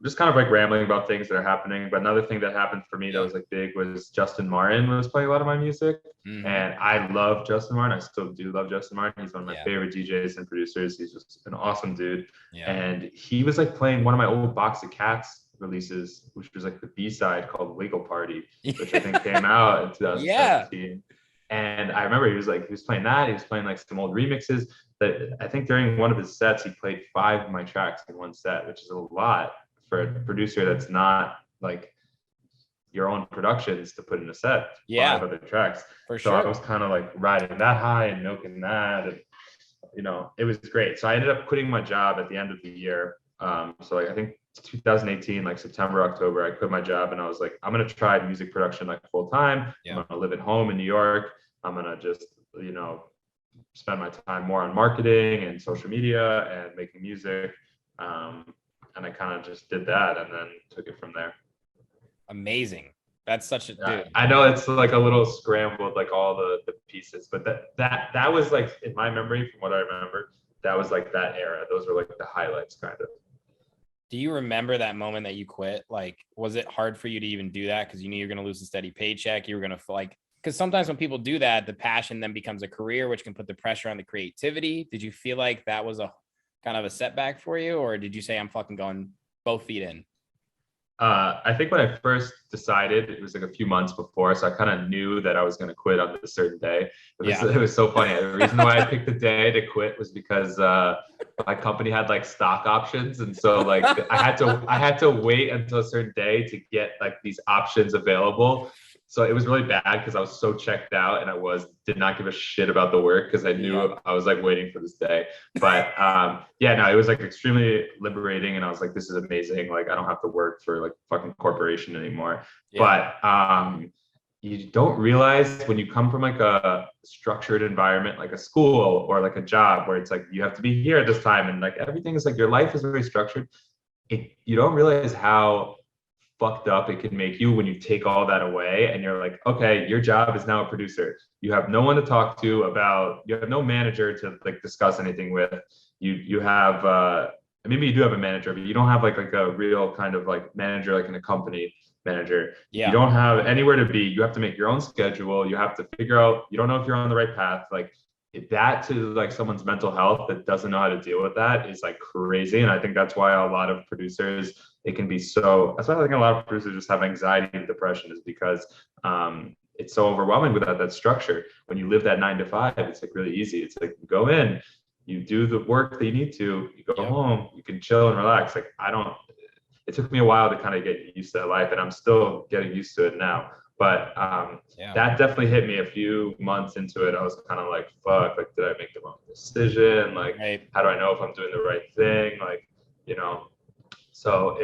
Just kind of like rambling about things that are happening. But another thing that happened for me that was like big was Justin Martin was playing a lot of my music. Mm-hmm. And I love Justin Martin. I still do love Justin Martin. He's one of my favorite DJs and producers. He's just an awesome dude. Yeah. And he was like playing one of my old Box of Cats releases, which was like the B-side called Legal Party, which I think came out in 2017. And I remember he was playing that. He was playing like some old remixes. But I think during one of his sets, he played 5 of my tracks in one set, which is a lot for a producer that's not like your own productions to put in a set. 5 other tracks. For sure. So I was kind of like riding that high and milking that, and you know, it was great. So I ended up quitting my job at the end of the year. So like I think 2018, like September, October, I quit my job and I was like, I'm gonna try music production like full time. I'm gonna live at home in New York. I'm gonna just, you know, spend my time more on marketing and social media and making music. And I kind of just did that and then took it from there. Amazing. That's such a dude. I know it's like a little scrambled, like all the pieces, but that was like in my memory, from what I remember, that was like that era. Those were like the highlights, kind of. Do you remember that moment that you quit? Like, was it hard for you to even do that because you knew you're going to lose a steady paycheck? You were going to like, because sometimes when people do that, the passion then becomes a career, which can put the pressure on the creativity. Did you feel like that was a kind of a setback for you, or did you say I'm fucking going both feet in? I think when I first decided, it was like a few months before, so I kind of knew that I was going to quit on a certain day. It was so funny. The reason why I picked the day to quit was because my company had like stock options, and so like I had to wait until a certain day to get like these options available. So it was really bad because I was so checked out and did not give a shit about the work because I knew I was like waiting for this day. But it was like extremely liberating, and I was like, this is amazing. Like I don't have to work for like fucking corporation anymore. But you don't realize when you come from like a structured environment, like a school or like a job where it's like you have to be here at this time and like everything is like your life is very structured. You don't realize how fucked up it can make you when you take all that away and you're like, okay, your job is now a producer. You have no one to talk to about, you have no manager to like discuss anything with. You have maybe you do have a manager, but you don't have like a real kind of like manager like in a company manager. You don't have anywhere to be. You have to make your own schedule. You have to figure out, you don't know if you're on the right path. Like that to like someone's mental health that doesn't know how to deal with that is like crazy. And I think that's why a lot of producers, it can be that's why I think a lot of producers just have anxiety and depression, is because it's so overwhelming without that structure. When you live that 9 to 5, it's like really easy. It's like you go in, you do the work that you need to, you go home, you can chill and relax. Like it took me a while to kind of get used to that life, and I'm still getting used to it now. But that definitely hit me a few months into it. I was kind of like, fuck, like, did I make the wrong decision? Like, how do I know if I'm doing the right thing? Like, you know, so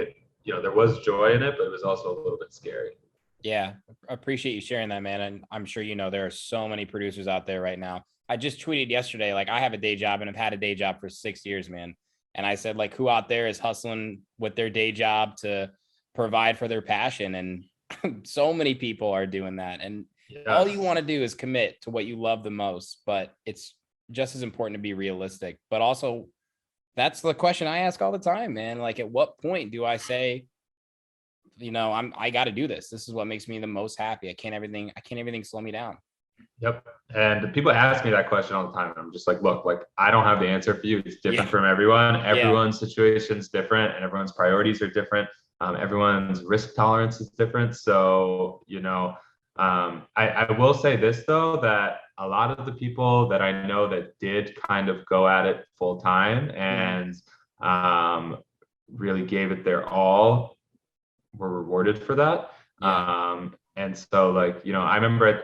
there was joy in it, but it was also a little bit scary. Yeah. I appreciate you sharing that, man. And I'm sure, there are so many producers out there right now. I just tweeted yesterday, like I have a day job and I've had a day job for 6 years, man. And I said, like, who out there is hustling with their day job to provide for their passion? And so many people are doing that. And all you want to do is commit to what you love the most, but it's just as important to be realistic, but also That's the question I ask all the time, man. Like, at what point do I say, I got to do this. This is what makes me the most happy. I can't everything slow me down. Yep. And people ask me that question all the time. And I'm just like, look, like, I don't have the answer for you. It's different from everyone. Everyone's situation is different and everyone's priorities are different. Everyone's risk tolerance is different. So, I will say this though, that a lot of the people that I know that did kind of go at it full time and really gave it their all were rewarded for that. And so like, I remember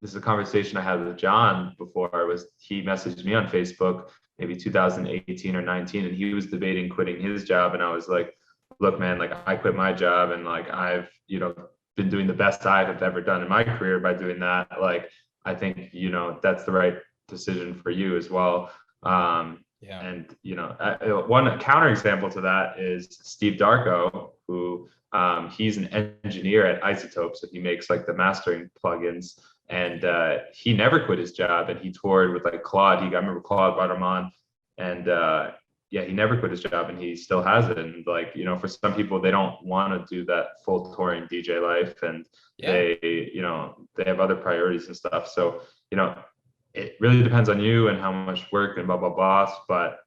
this is a conversation I had with John before. He messaged me on Facebook, maybe 2018 or 19, and he was debating quitting his job. And I was like, look, man, like I quit my job and like I've, been doing the best I have ever done in my career by doing that. Like, I think, that's the right decision for you as well. And, one counterexample to that is Steve Darko, who he's an engineer at Isotope. So he makes like the mastering plugins. And he never quit his job, and he toured with like Claude. I remember Claude brought him on, and he never quit his job, and he still has it. And like, for some people, they don't want to do that full touring DJ life, and they have other priorities and stuff. So, it really depends on you and how much work and blah, blah, blah. But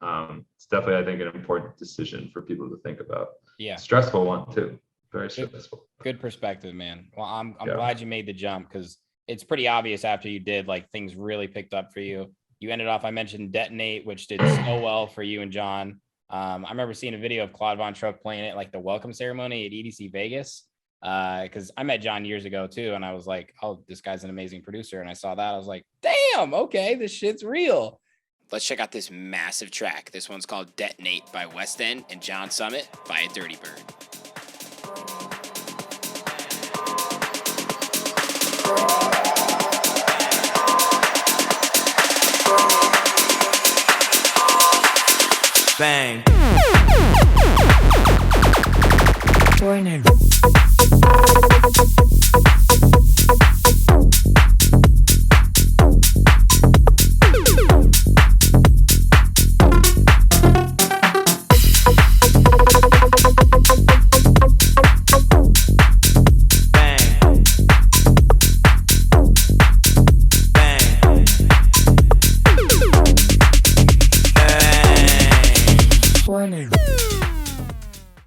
it's definitely, I think, an important decision for people to think about. Yeah. Stressful one too. Very stressful. Good perspective, man. Well, I'm glad you made the jump, because it's pretty obvious after you did, like, things really picked up for you. You ended off, I mentioned Detonate, which did so well for you and John. I remember seeing a video of Claude Von Truck playing it like the welcome ceremony at EDC Vegas. Because I met John years ago too, and I was like, oh, this guy's an amazing producer. And I saw that, I was like, damn, okay, this shit's real. Let's check out this massive track. This one's called Detonate by Westend and John Summit by Dirtybird. Bang. Warning.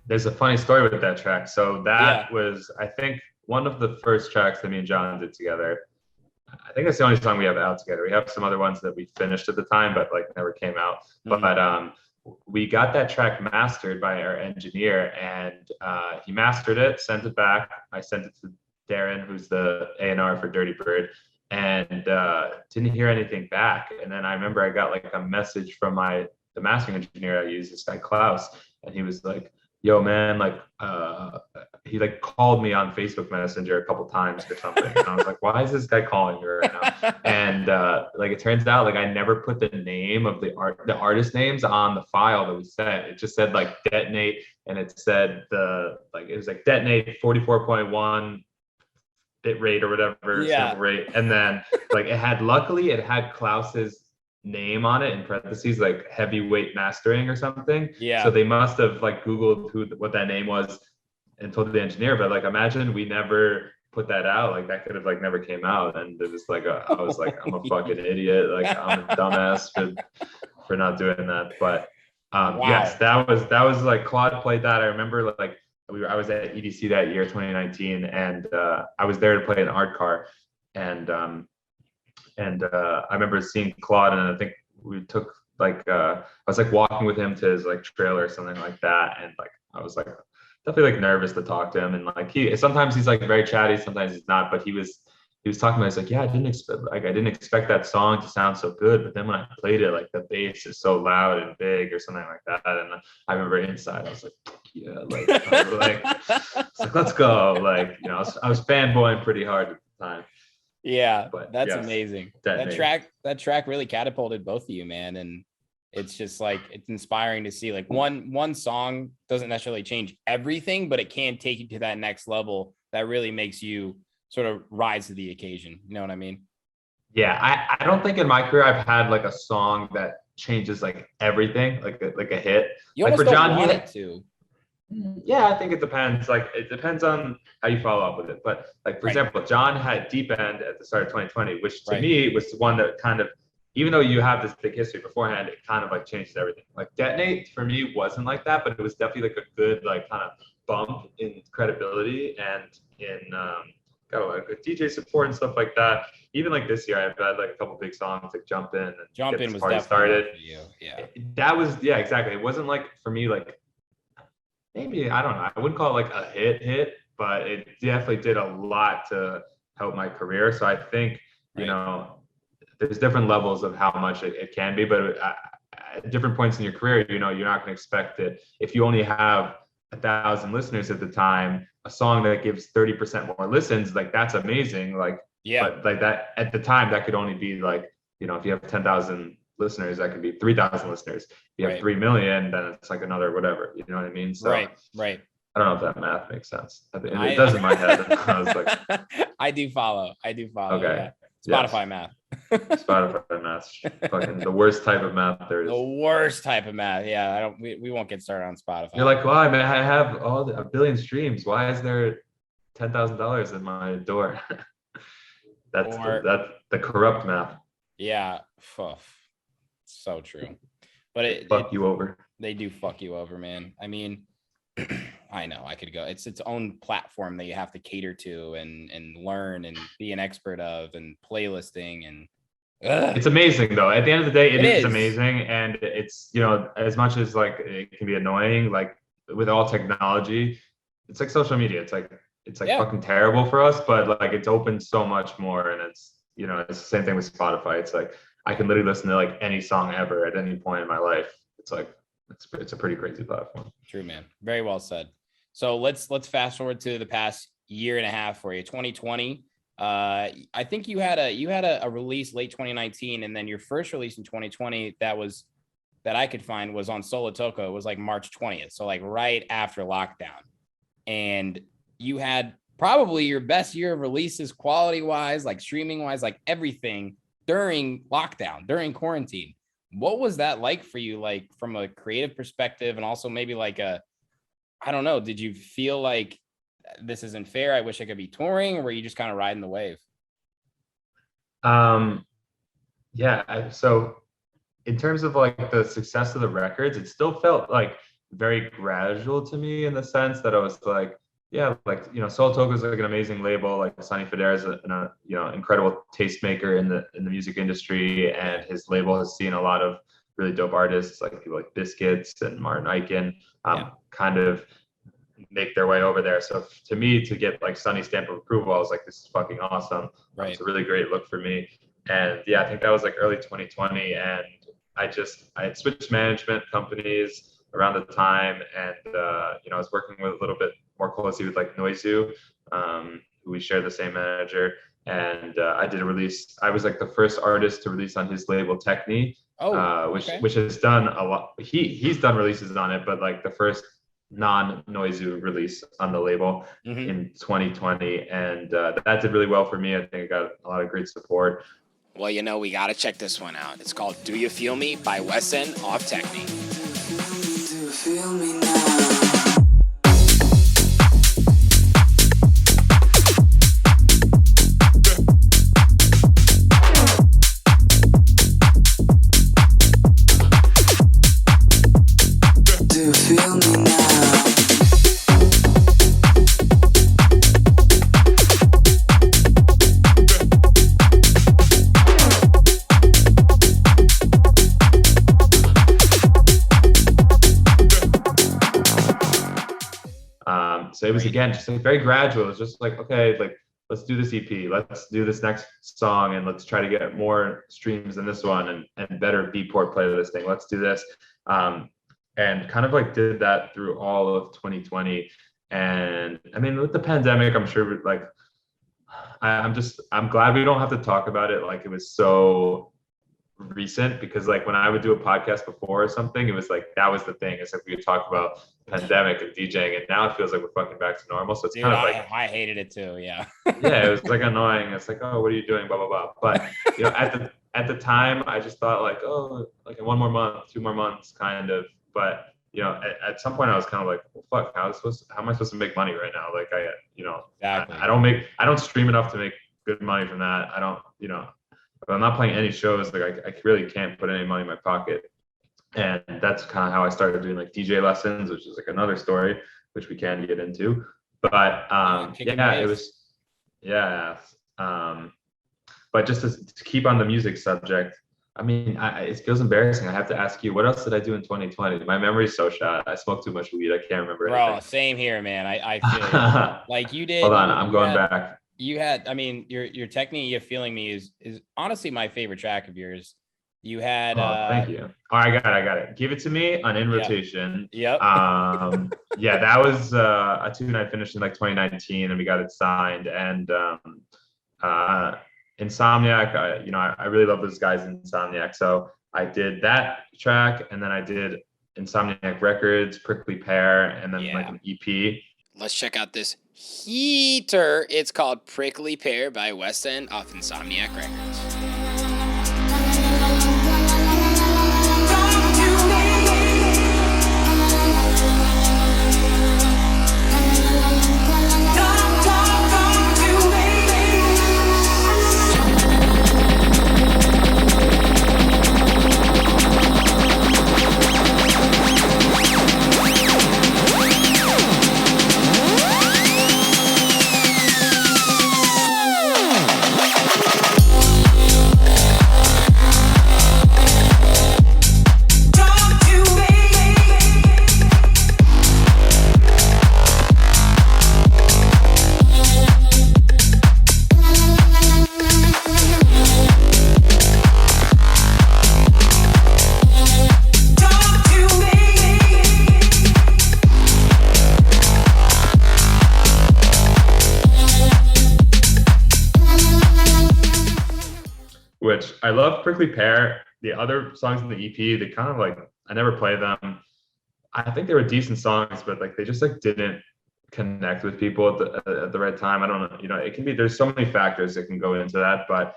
There's a funny story with that track. So that was, I think, one of the first tracks that me and John did together. I think that's the only song we have out together. We have some other ones that we finished at the time, but like never came out. Mm-hmm. But we got that track mastered by our engineer, and he mastered it, sent it back. I sent it to Darren, who's the A&R for Dirtybird, and didn't hear anything back. And then I remember I got like a message from the mastering engineer I use, this guy Klaus, and he was like, yo, man, like, he like called me on Facebook Messenger a couple times or something. And I was like, why is this guy calling me right now? And like, it turns out, like, I never put the name of the artist names on the file that we sent. It just said like Detonate, and it said it was like Detonate 44.1 bit rate or whatever sample rate. And then like luckily it had Klaus's name on it in parentheses, like heavyweight mastering or something. Yeah. So they must have like Googled what that name was and told the engineer. But like, imagine we never put that out. Like, that could have like never came out. And it was like I was like, I'm a fucking idiot. Like, I'm a dumbass for not doing that. But yes, that was like, Claude played that. I remember like I was at EDC that year, 2019, and I was there to play an art car, and I remember seeing Claude, and I think we took like I was like walking with him to his like trailer or something like that, and like I was like definitely like nervous to talk to him, and like sometimes he's like very chatty, sometimes he's not, but he was talking about, he's like, yeah, I didn't expect that song to sound so good, but then when I played it, like the bass is so loud and big or something like that. And I remember inside I was like, yeah, like I was like let's go, like, you know, I was fanboying pretty hard at the time. Yeah, but that's amazing. That track really catapulted both of you, man. And it's just like, it's inspiring to see, like, one song doesn't necessarily change everything, but it can take you to that next level that really makes you sort of rise to the occasion. You know what I mean? Yeah, I don't think in my career I've had like a song that changes like everything, like a hit. You like almost for don't John, want it to. yeah, I think it depends. Like it depends on how you follow up with it. But like for example, John had Deep End at the start of 2020, which to me was the one that kind of, even though you have this big history beforehand, it kind of like changed everything. Like Detonate for me wasn't like that, but it was definitely like a good like kind of bump in credibility and in got a lot of good DJ support and stuff like that. Even like this year, I've had like a couple big songs like Jumpin and Jumpin was party definitely started. for you. Yeah, That was exactly. It wasn't like for me like maybe I don't know. I wouldn't call it like a hit, but it definitely did a lot to help my career. So I think you know there's different levels of how much it can be, but at different points in your career, you know, you're not going to expect it. If you only have 1,000 listeners at the time, a song that gives 30% more listens, like that's amazing. Like, but like that at the time, that could only be like, you know, if you have 10,000 listeners, that could be 3,000 listeners. If you have 3 million, then it's like another whatever. You know what I mean? So, right. I don't know if that math makes sense. It does in my head. I was like, I do follow. Okay. Yeah. Spotify math. Spotify math, fucking the worst type of math there is. The worst type of math. Yeah, we won't get started on Spotify. You're like, why, man? I have a billion streams. Why is there $10,000 in my door? That's the corrupt math. Yeah, so true. But it fuck you over. They do fuck you over, man. I mean, I know I could go. It's its own platform that you have to cater to and learn and be an expert of and playlisting and. It's amazing though. At the end of the day, it is amazing, and it's, you know, as much as like it can be annoying, like with all technology, it's like social media. It's like fucking terrible for us, but like it's opened so much more, and it's, you know, it's the same thing with Spotify. It's like I can literally listen to like any song ever at any point in my life. It's like it's a pretty crazy platform. True, man. Very well said. So let's fast forward to the past year and a half for you. 2020. I think you had a release late 2019, and then your first release in 2020 that I could find was on Solotoko. It was like March 20th, so like right after lockdown, and you had probably your best year of releases, quality wise, like streaming wise, like everything during lockdown, during quarantine. What was that like for you, like from a creative perspective, and also maybe like I don't know, did you feel like this isn't fair, I wish I could be touring, or were you just kind of riding the wave? So in terms of like the success of the records, it still felt like very gradual to me, in the sense that I was like, like, you know, Solotoko is like an amazing label. Like Sonny Fodera is a you know, incredible tastemaker in the music industry, and his label has seen a lot of really dope artists like people like Biscuits and Martin Eichen kind of make their way over there. So to me, to get like Sonny's stamp of approval, I was like, this is fucking awesome. Right. It's a really great look for me. And I think that was like early 2020, and I had switched management companies around the time, and you know, I was working with a little bit more closely with like Noizu, who we share the same manager, and I did a release. I was like the first artist to release on his label Techni, which has done a lot. He's done releases on it, but like the first non-Noizu release on the label in 2020, and that did really well for me. I think I got a lot of great support. Well, you know, we got to check this one out. It's called Do You Feel Me by Westend off Techni. Do you feel me now? So it was, again, just like very gradual. It was just like, okay, like, let's do this EP, let's do this next song, and let's try to get more streams than this one, and better Beatport playlisting. Let's do this. And kind of like did that through all of 2020. And I mean, with the pandemic, I'm sure like, I'm glad we don't have to talk about it like it was so recent, because like when I would do a podcast before or something, it was like that was the thing. It's like we would talk about pandemic and DJing, and now it feels like we're fucking back to normal. So it's kind of like I hated it too. Yeah. Yeah, it was like annoying. It's like, oh, what are you doing? Blah blah blah. But you know, at at the time, I just thought like, oh, like in 1 more month, 2 more months, kind of. But you know, at some point, I was kind of like, well, fuck, how am I supposed to make money right now? Like, Exactly. I don't stream enough to make good money from that. I don't, if I'm not playing any shows, like I really can't put any money in my pocket. And that's kind of how I started doing like DJ lessons, which is like another story, which we can get into. But it was, yeah. But just to keep on the music subject, I mean, it feels embarrassing. I have to ask you, what else did I do in 2020? My memory's so shot. I smoked too much weed. I can't remember anything. Bro, same here, man. I feel like you did. Hold on, I'm going back. You had, I mean, your technique, you feeling me is honestly my favorite track of yours. You had. Thank you. Oh, I got it. Give It to Me on In Rotation. Yep. Yeah, that was a tune I finished in like 2019, and we got it signed. And Insomniac, I really love those guys in Insomniac. So I did that track, and then I did Insomniac Records, Prickly Pear, and then like an EP. Let's check out this heater. It's called Prickly Pear by Westend off Insomniac Records. Which I love Prickly Pear. The other songs in the EP, they kind of like, I never play them. I think they were decent songs, but like they just like didn't connect with people at the right time. I don't know, it can be, there's so many factors that can go into that, but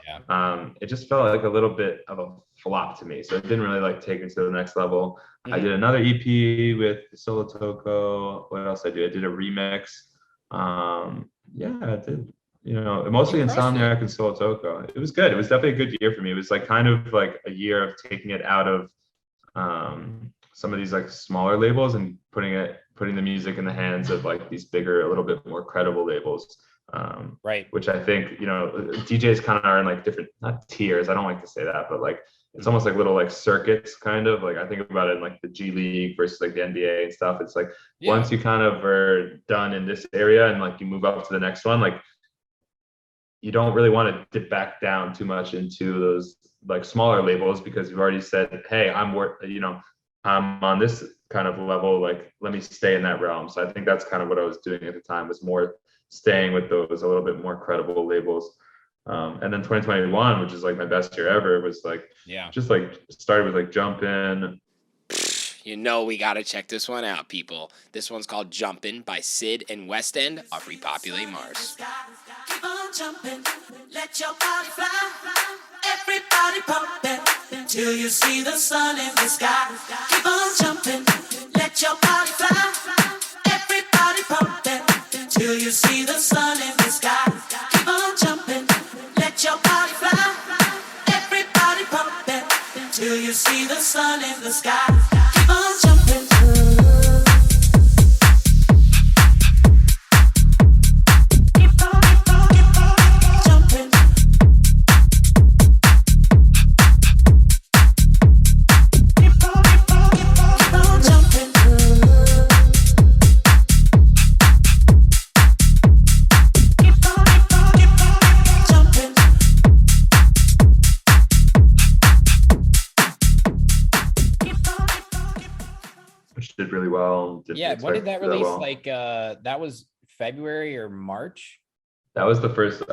it just felt like a little bit of a flop to me. So it didn't really like take it to the next level. I did another EP with Solotoko. What else I did? I did a remix. I did. Mostly Insomniac and Solotoko. It was good. It was definitely a good year for me. It was like kind of like a year of taking it out of some of these like smaller labels and putting the music in the hands of like these bigger, a little bit more credible labels. Right. Which I think, DJs kind of are in like different, not tiers. I don't like to say that, but like it's almost like little like circuits kind of. Like I think about it in like the G League versus like the NBA and stuff. It's like once you kind of are done in this area and like you move up to the next one, like you don't really want to dip back down too much into those like smaller labels because you've already said, hey, I'm on this kind of level, like let me stay in that realm. So I think that's kind of what I was doing at the time, was more staying with those a little bit more credible labels. And then 2021, which is like my best year ever, was like just like started with like Jumpin. We gotta check this one out, people. This one's called Jumpin by Sid and Westend off Repopulate Mars. Keep on jumping, let your body fly. Everybody pumping till you see the sun in the sky. Keep on jumping, let your body fly. Everybody pumping till you see the sun in the sky. Keep on jumping, let your body fly. Everybody pumping till you see the sun in the sky. Keep on jumping. Did really well. When did that release? Like that was February or March? That was the first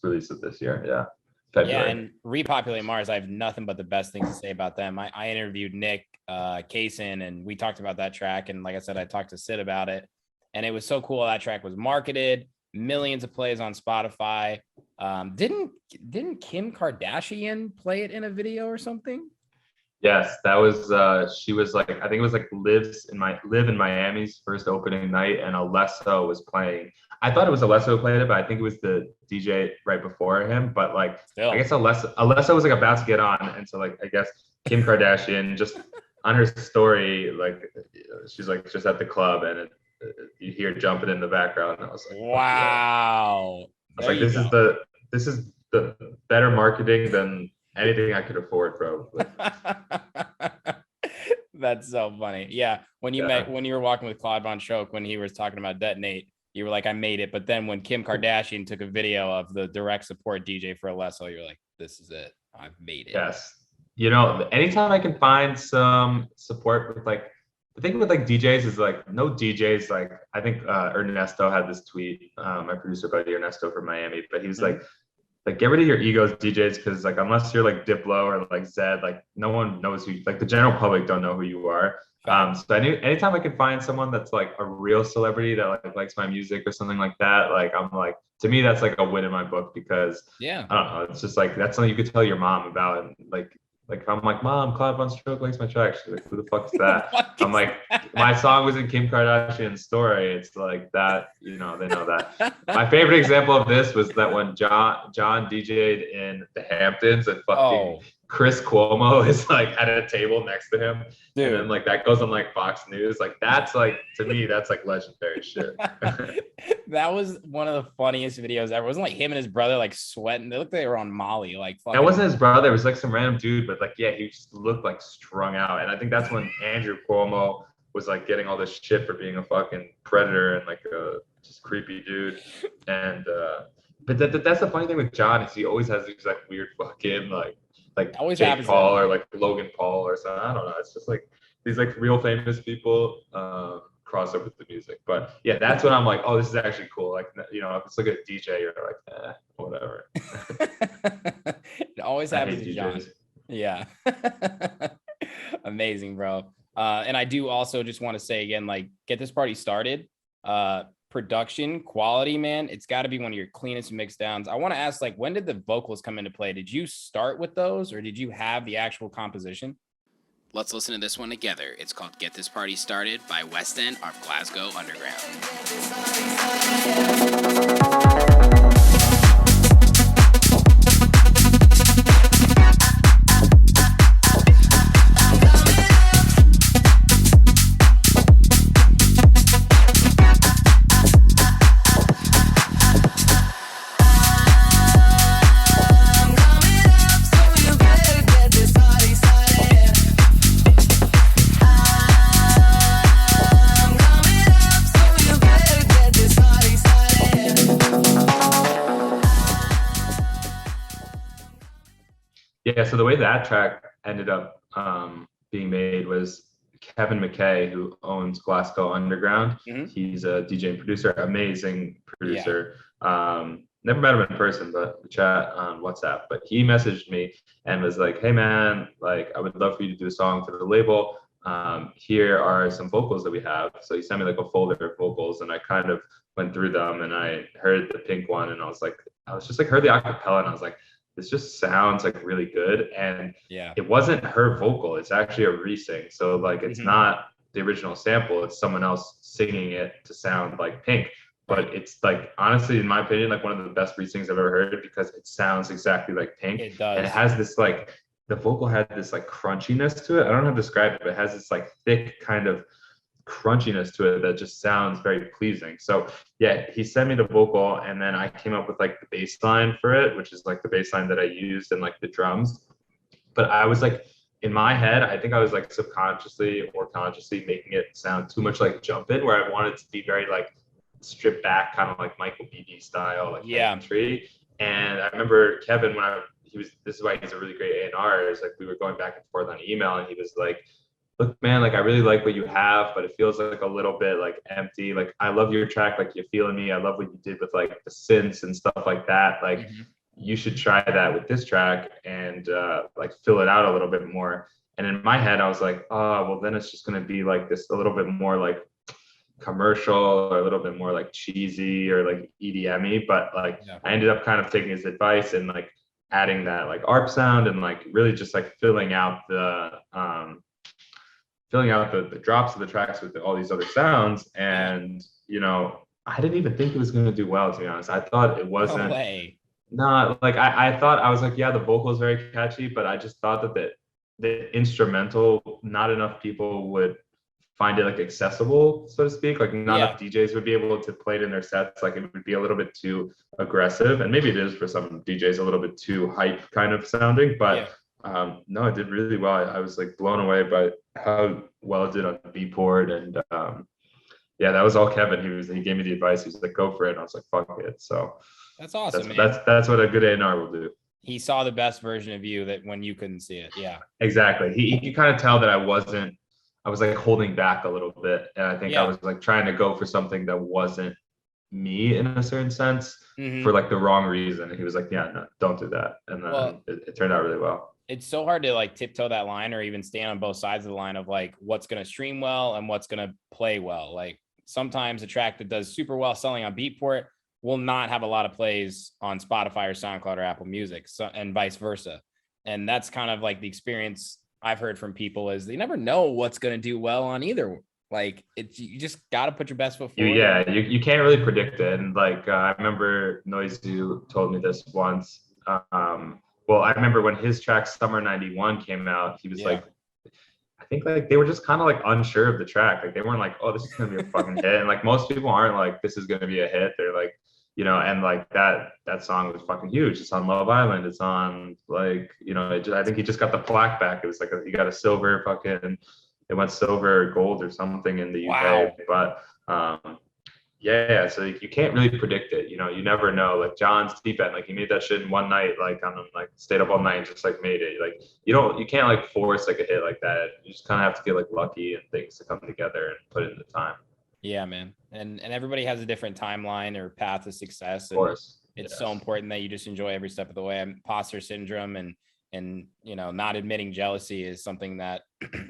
release of this year. Yeah. February. Yeah, and Repopulate Mars, I have nothing but the best things to say about them. I interviewed Nick Kaysen and we talked about that track. And like I said, I talked to Sid about it. And it was so cool. That track was marketed, millions of plays on Spotify. Didn't Kim Kardashian play it in a video or something? Yes, that was she was like, I think it was like Live in Miami's first opening night, and Alesso was playing. I thought it was Alesso who played it, but I think it was the DJ right before him. But like I guess Alesso was like about to get on, and so like I guess Kim Kardashian just on her story, like she's like just at the club, and you hear Jumpin in the background, and I was like, wow. I was like, this is the better marketing than anything I could afford, probably. That's so funny. Yeah. When you were walking with Claude Von Stroke, when he was talking about Detonate, you were like, I made it. But then when Kim Kardashian took a video of the direct support DJ for Alesso, you're like, this is it. I've made it. Yes. You know, anytime I can find some support with like, the thing with like DJs is like no DJs, like I think Ernesto had this tweet, my producer buddy Ernesto from Miami, but he was like get rid of your egos, DJs, because like unless you're like Diplo or like Zed, like no one knows who, like the general public don't know who you are. So I knew anytime I could find someone that's like a real celebrity that like likes my music or something like that, like I'm like, to me that's like a win in my book, because I don't know, it's just like that's something you could tell your mom about, and like if I'm like, Mom, Claude Von Stroke likes my track, she's like, who the fuck is that? I'm like, my song was in Kim Kardashian's story. It's like that, you know, they know that. My favorite example of this was that when John DJ'd in the Hamptons, and fucking Chris Cuomo is like at a table next to him. Dude. And then like that goes on like Fox News. Like that's like, to me, that's like legendary shit. That was one of the funniest videos ever. It wasn't like him and his brother like sweating. They looked like they were on Molly. Like fucking... That wasn't his brother. It was like some random dude, but like, yeah, he just looked like strung out. And I think that's when Andrew Cuomo was like getting all this shit for being a fucking predator and like a just creepy dude. And but that's the funny thing with John, is he always has these like weird fucking like always Jake Paul or like Logan Paul or something. I don't know. It's just like these like real famous people cross up with the music. But yeah, that's when I'm like, oh, this is actually cool. Like, you know, if it's like a DJ, you're like, whatever. It always happens to John. Yeah. Amazing, bro. And I do also just want to say again, like, get this party started. Production quality, man, it's got to be one of your cleanest mix downs. I want to ask, like, when did the vocals come into play? Did you start with those, or did you have the actual composition? Let's listen to this one together. It's called Get This Party Started by Westend of Glasgow Underground. Yeah, so the way that track ended up being made was Kevin McKay, who owns Glasgow Underground. Mm-hmm. He's a DJ and producer, amazing producer. Yeah. Never met him in person, but we chat on WhatsApp. But he messaged me and was like, hey man, like I would love for you to do a song for the label. Here are some vocals that we have. So he sent me like a folder of vocals, and I kind of went through them, and I heard the Pink one, and I was just like, heard the acapella, and I was like, this just sounds like really good. And it wasn't her vocal, it's actually a re-sing. So like it's not the original sample, it's someone else singing it to sound like Pink. But it's like, honestly, in my opinion, like one of the best re-sings I've ever heard, because it sounds exactly like Pink. It does. And it has this like, the vocal had this like crunchiness to it. I don't know how to describe it, but it has this like thick kind of crunchiness to it that just sounds very pleasing. So yeah, he sent me the vocal, and then I came up with like the bass line for it, which is like the bass line that I used in like the drums. But I was like, in my head, I think I was like subconsciously or consciously making it sound too much like Jumpin', where I wanted to be very like stripped back, kind of like Michael Bublé style, like country. And I remember Kevin, this is why he's a really great A&R, is like we were going back and forth on email, and he was like, look, man, like I really like what you have, but it feels like a little bit like empty. Like I love your track, like You're Feeling Me. I love what you did with like the synths and stuff like that. Like you should try that with this track and like fill it out a little bit more. And in my head, I was like, oh, well then it's just gonna be like this a little bit more like commercial or a little bit more like cheesy or like EDM-y, but like I ended up kind of taking his advice and like adding that like ARP sound and like really just like filling out the drops of the tracks with all these other sounds. And you know, I didn't even think it was going to do well, to be honest. I thought it wasn't. No way. No, like I thought, I was like, yeah, the vocal is very catchy, but I just thought that the instrumental, not enough people would find it like accessible, so to speak. Like not enough DJs would be able to play it in their sets. Like it would be a little bit too aggressive, and maybe it is for some DJs a little bit too hype kind of sounding, but no, it did really well. I was like blown away by how well it did on Beatport. And yeah, that was all Kevin. He gave me the advice. He was like, go for it. And I was like, fuck it. So that's awesome, man. That's what a good A&R will do. He saw the best version of you that when you couldn't see it. Yeah, exactly. He could kind of tell that I was like holding back a little bit. And I think I was like trying to go for something that wasn't me in a certain sense for like the wrong reason. And he was like, yeah, no, don't do that. And then it turned out really well. It's so hard to like tiptoe that line or even stand on both sides of the line of like what's going to stream well and what's going to play well. Like sometimes a track that does super well selling on Beatport will not have a lot of plays on Spotify or SoundCloud or Apple Music, so, and vice versa. And that's kind of like the experience I've heard from people is they never know what's going to do well on either. Like it's, you just got to put your best foot forward. Yeah, you can't really predict it. And like I remember Noizu told me this once. Well, I remember when his track Summer 91 came out, he was like, I think like they were just kind of like unsure of the track. Like they weren't like, oh, this is going to be a fucking hit. And like most people aren't like, this is going to be a hit. They're like, you know, and like that song was fucking huge. It's on Love Island. It's on like, you know, I think he just got the plaque back. It was like, he got a silver fucking, it went silver or gold or something in the UK. But yeah, so you can't really predict it. You know, you never know. Like John's deep end, like he made that shit in one night, like on like stayed up all night and just like made it. Like you can't like force like a hit like that. You just kind of have to get like lucky and things to come together and put in the time. Yeah, man. And everybody has a different timeline or path to success. Of course. It's so important that you just enjoy every step of the way. Imposter syndrome and you know, not admitting jealousy is something that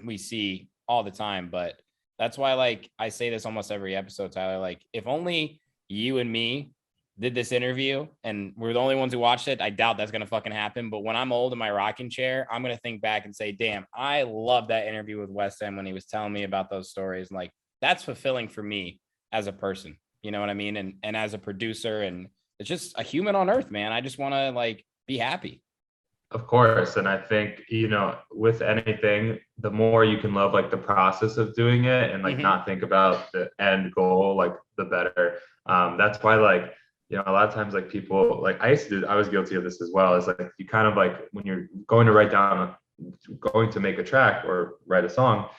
we see all the time. But that's why, like, I say this almost every episode, Tyler, like, if only you and me did this interview and we're the only ones who watched it, I doubt that's going to fucking happen. But when I'm old in my rocking chair, I'm going to think back and say, damn, I love that interview with Westend when he was telling me about those stories. Like, that's fulfilling for me as a person, you know what I mean? And as a producer, and it's just a human on earth, man. I just want to like be happy. Of course. And I think, you know, with anything, the more you can love like the process of doing it and like not think about the end goal, like the better. That's why, like, you know, a lot of times like people, like I was guilty of this as well. Is like you kind of like when you're going to make a track or write a song,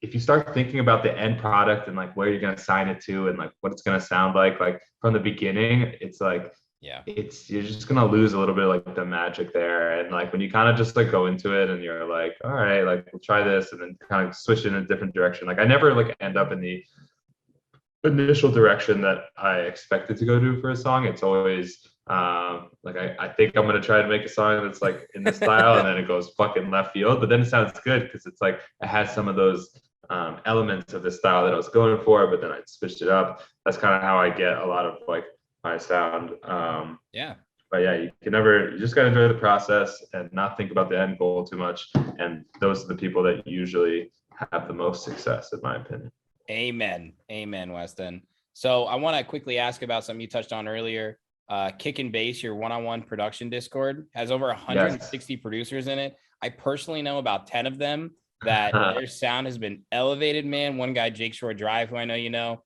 if you start thinking about the end product and like where you're going to sign it to and like what it's going to sound like from the beginning, it's like, you're just going to lose a little bit of like the magic there. And like when you kind of just like go into it and you're like, all right, like we'll try this and then kind of switch in a different direction. Like I never like end up in the initial direction that I expected to go do for a song. It's always like I think I'm going to try to make a song that's like in this style and then it goes fucking left field, but then it sounds good because it's like it has some of those elements of the style that I was going for, but then I switched it up. That's kind of how I get a lot of like my sound. But yeah, you just got to enjoy the process and not think about the end goal too much. And those are the people that usually have the most success, in my opinion. Amen, Westend. So I want to quickly ask about something you touched on earlier. Kick and Bass, your one-on-one production Discord, has over 160 producers in it. I personally know about 10 of them that their sound has been elevated, man. One guy, Jake Shore Drive, who I know you know.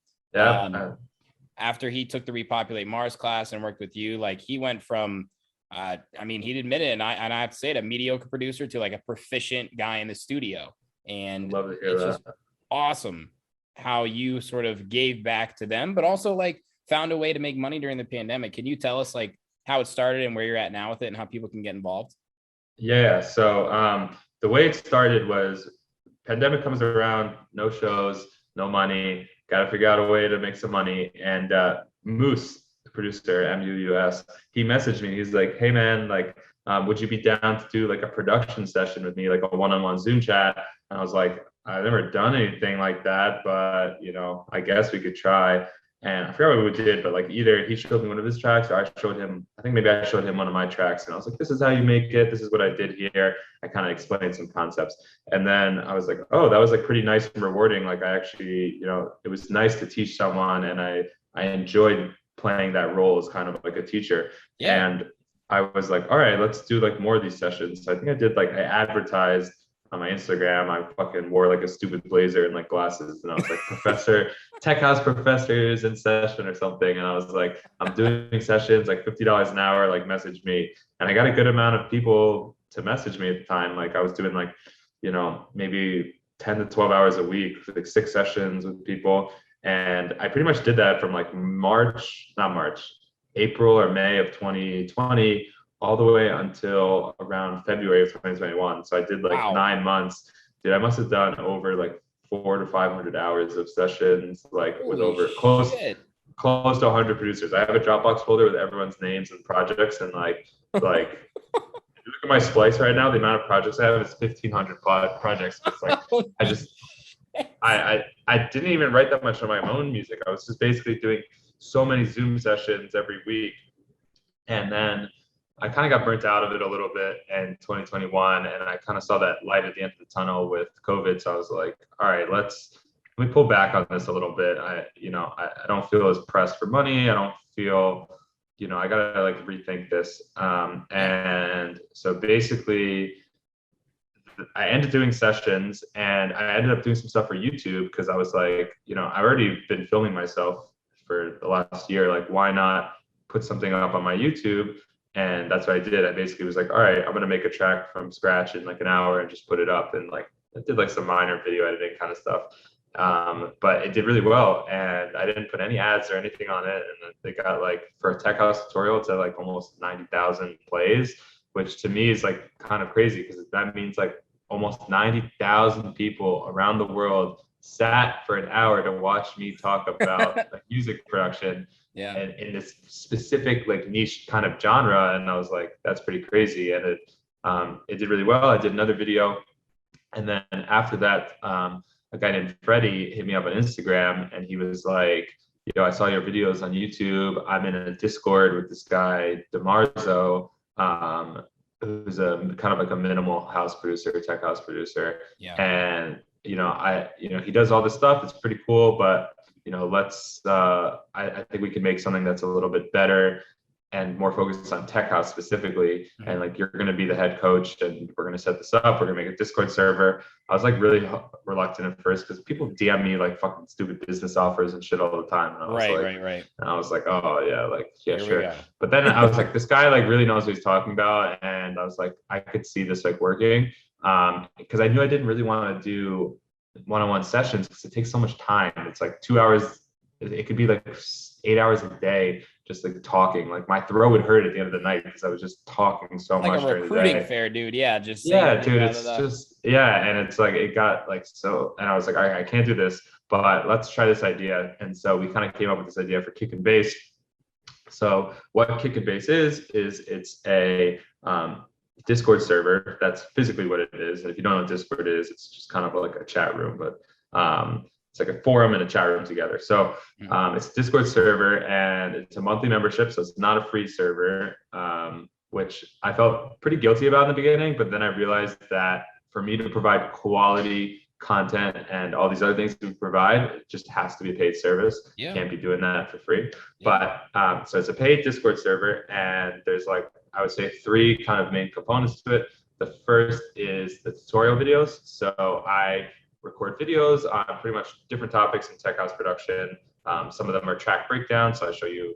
After he took the Repopulate Mars class and worked with you, like he went from, I mean, he'd admit it, and I have to say it, a mediocre producer to like a proficient guy in the studio. And love to hear that. Just awesome how you sort of gave back to them, but also like found a way to make money during the pandemic. Can you tell us like how it started and where you're at now with it and how people can get involved? Yeah. So the way it started was pandemic comes around, no shows, no money, got to figure out a way to make some money. And Moose, the producer, MUUS, he messaged me. He's like, hey man, like, would you be down to do like a production session with me, like a one-on-one Zoom chat? And I was like, I've never done anything like that, but I guess we could try. And I forgot what we did, but like either he showed me one of his tracks or I showed him, I think maybe I showed him one of my tracks and I was like, this is how you make it. This is what I did here. I kind of explained some concepts. And then I was like, oh, that was like pretty nice and rewarding. Like I actually, it was nice to teach someone and I enjoyed playing that role as kind of like a teacher. Yeah. And I was like, all right, let's do like more of these sessions. So I think I advertised on my Instagram. I fucking wore like a stupid blazer and like glasses and I was like professor, tech house professors in session or something. And I was like, I'm doing sessions like $50 an hour, like message me. And I got a good amount of people to message me at the time. Like I was doing like, maybe 10 to 12 hours a week, like 6 sessions with people. And I pretty much did that from like April or May of 2020 all the way until around February of 2021. So I did like 9 months. Dude, I must have done over like 400 to 500 hours of sessions, like with over close to 100 producers. I have a Dropbox folder with everyone's names and projects, and like if you look at my Splice right now, the amount of projects I have is 1,500 projects. It's like I didn't even write that much on my own music. I was just basically doing so many Zoom sessions every week, and then I kind of got burnt out of it a little bit in 2021, and I kind of saw that light at the end of the tunnel with COVID. So I was like, all right, let me pull back on this a little bit. I don't feel as pressed for money. I don't feel, I gotta like rethink this. And so basically, I ended doing sessions, and I ended up doing some stuff for YouTube because I was like, I've already been filming myself for the last year. Like, why not put something up on my YouTube? And that's what I did. I basically was like, all right, I'm going to make a track from scratch in like an hour and just put it up. And like, I did like some minor video editing kind of stuff. But it did really well. And I didn't put any ads or anything on it. And they got like, for a tech house tutorial, it's at like almost 90,000 plays, which to me is like kind of crazy because that means like almost 90,000 people around the world sat for an hour to watch me talk about like music production. Yeah. And in this specific like niche kind of genre. And I was like, that's pretty crazy. And it did really well. I did another video. And then after that, a guy named Freddie hit me up on Instagram and he was like, I saw your videos on YouTube. I'm in a Discord with this guy, DeMarzo, who's a kind of like a minimal house producer, tech house producer. Yeah. And, he does all this stuff. It's pretty cool, but I think we can make something that's a little bit better and more focused on tech house specifically. Mm-hmm. And like, you're going to be the head coach and we're going to set this up. We're going to make a Discord server. I was like really reluctant at first because people DM me like fucking stupid business offers and shit all the time. And I was right. And I was like, oh yeah, like, yeah, Here sure. But then I was like, this guy like really knows what he's talking about. And I was like, I could see this like working. Because I knew I didn't really want to do one-on-one sessions because it takes so much time. It's like 2 hours. It could be like 8 hours a day, just like talking. Like my throat would hurt at the end of the night because I was just talking so much. Like a recruiting fair, dude. Yeah, dude. It's just and it's like it got like so, and I was like, I can't do this, but let's try this idea. And so we kind of came up with this idea for Kick and Bass. So what Kick and Bass is it's a Discord server. That's physically what it is. And if you don't know what Discord is, it's just kind of like a chat room, but it's like a forum and a chat room together. So it's a Discord server and it's a monthly membership. So it's not a free server, which I felt pretty guilty about in the beginning. But then I realized that for me to provide quality content and all these other things we provide, it just has to be a paid service. Yeah. Can't be doing that for free. Yeah. But so it's a paid Discord server and there's like, I would say 3 kind of main components to it. The first is the tutorial videos. So I record videos on pretty much different topics in tech house production. Some of them are track breakdowns. So I show you,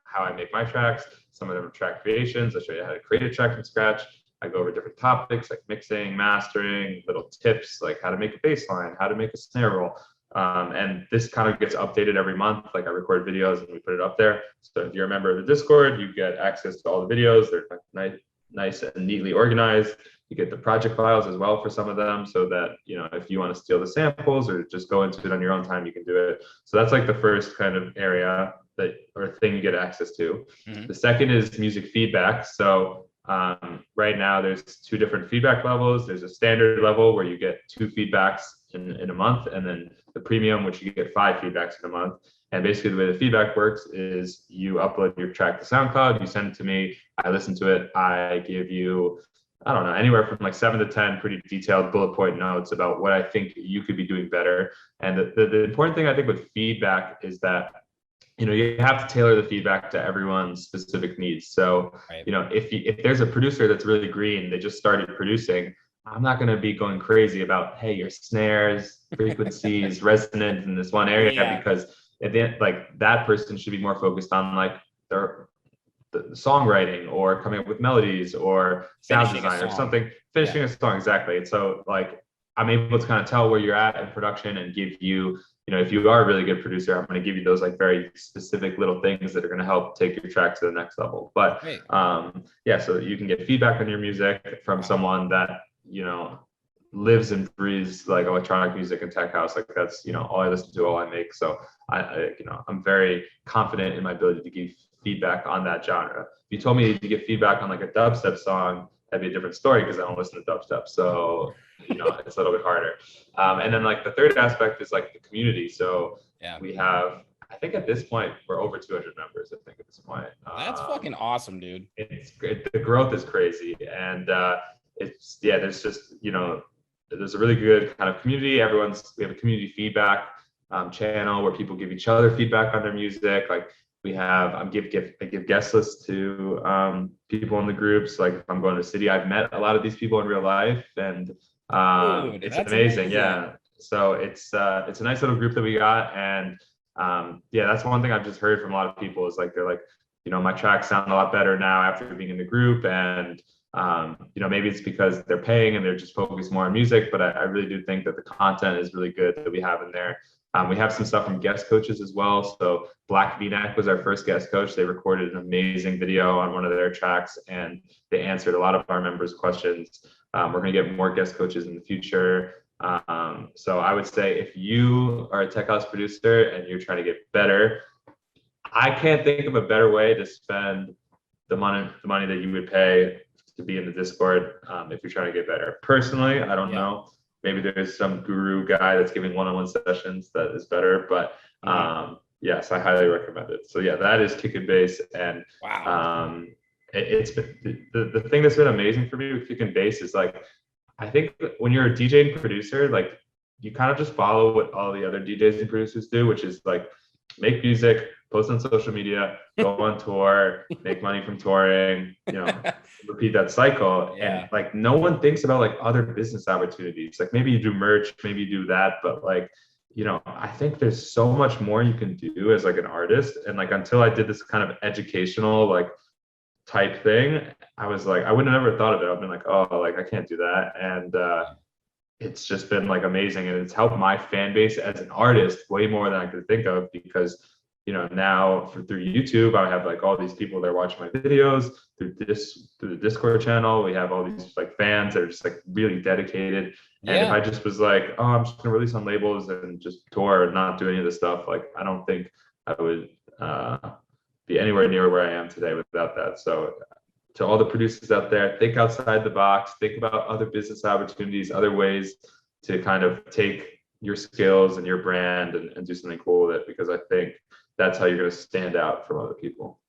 how I make my tracks. Some of them are track creations. I show you how to create a track from scratch. I go over different topics like mixing, mastering, little tips, like how to make a bass line, how to make a snare roll. And this kind of gets updated every month. Like I record videos and we put it up there. So if you're a member of the Discord, you get access to all the videos. They're nice and neatly organized. You get the project files as well for some of them so that, if you want to steal the samples or just go into it on your own time, you can do it. So that's like the first kind of area or thing you get access to. Mm-hmm. The second is music feedback. So right now there's 2 different feedback levels. There's a standard level where you get 2 feedbacks in a month, and then the premium, which you get 5 feedbacks in a month. And basically the way the feedback works is you upload your track to SoundCloud, you send it to me, I listen to it, I give you, I don't know, anywhere from like 7 to 10 pretty detailed bullet point notes about what I think you could be doing better. And the important thing I think with feedback is that, you know, you have to tailor the feedback to everyone's specific needs. So, you know, if there's a producer that's really green, they just started producing, I'm not going to be going crazy about, hey, your snares, frequencies, resonant in this one area, because at the end, like that person should be more focused on like the songwriting or coming up with melodies or sound design or something, finishing a song. Exactly. And so like, I'm able to kind of tell where you're at in production and give you, you know, if you are a really good producer, I'm going to give you those like very specific little things that are going to help take your track to the next level. But yeah, so you can get feedback on your music from someone that, you know, lives and breathes like electronic music and tech house. Like that's, you know, all I listen to, all I make. So I you know, I'm very confident in my ability to give feedback on that genre. If you told me to give feedback on like a dubstep song, that'd be a different story because I don't listen to dubstep. So, you know, it's a little bit harder. And then like the third aspect is like the community. So we have, I think at this point, we're over 200 members, I think at this point. That's fucking awesome, dude. It's great. The growth is crazy. And it's, there's just, you know, there's a really good kind of community. We have a community feedback channel where people give each other feedback on their music. Like we have, I give guest lists to people in the groups. Like if I'm going to the city, I've met a lot of these people in real life, and it's amazing. Yeah. So it's a nice little group that we got. And that's one thing I've just heard from a lot of people is like, they're like, you know, my tracks sound a lot better now after being in the group. And you know, maybe it's because they're paying and they're just focused more on music, but I really do think that the content is really good that we have in there. We have some stuff from guest coaches as well. So Black V-Neck was our first guest coach. They recorded an amazing video on one of their tracks and they answered a lot of our members' questions. We're going to get more guest coaches in the future. So I would say if you are a tech house producer and you're trying to get better, I can't think of a better way to spend the money that you would pay to be in the Discord if you're trying to get better. Personally, I don't know. Maybe there's some guru guy that's giving one-on-one sessions that is better, but yes, I highly recommend it. So yeah, that is Kick and Bass, and it's been the thing that's been amazing for me with Kick and Bass is like, I think when you're a DJ and producer, like you kind of just follow what all the other DJs and producers do, which is like make music, post on social media, go on tour, make money from touring, you know, repeat that cycle. And like no one thinks about like other business opportunities. Like maybe you do merch, maybe you do that, but like, you know, I think there's so much more you can do as like an artist. And like until I did this kind of educational like type thing, I was like, I would have never thought of it. I've been like, oh, like I can't do that. And it's just been like amazing, and it's helped my fan base as an artist way more than I could think of, because you know, now through YouTube, I have like all these people that are watching my videos through the Discord channel. We have all these like fans that are just like really dedicated. And if I just was like, oh, I'm just gonna release on labels and just tour and not do any of this stuff, like I don't think I would be anywhere near where I am today without that. So to all the producers out there, think outside the box, think about other business opportunities, other ways to kind of take your skills and your brand and do something cool with it, because I think that's how you're going to stand out from other people.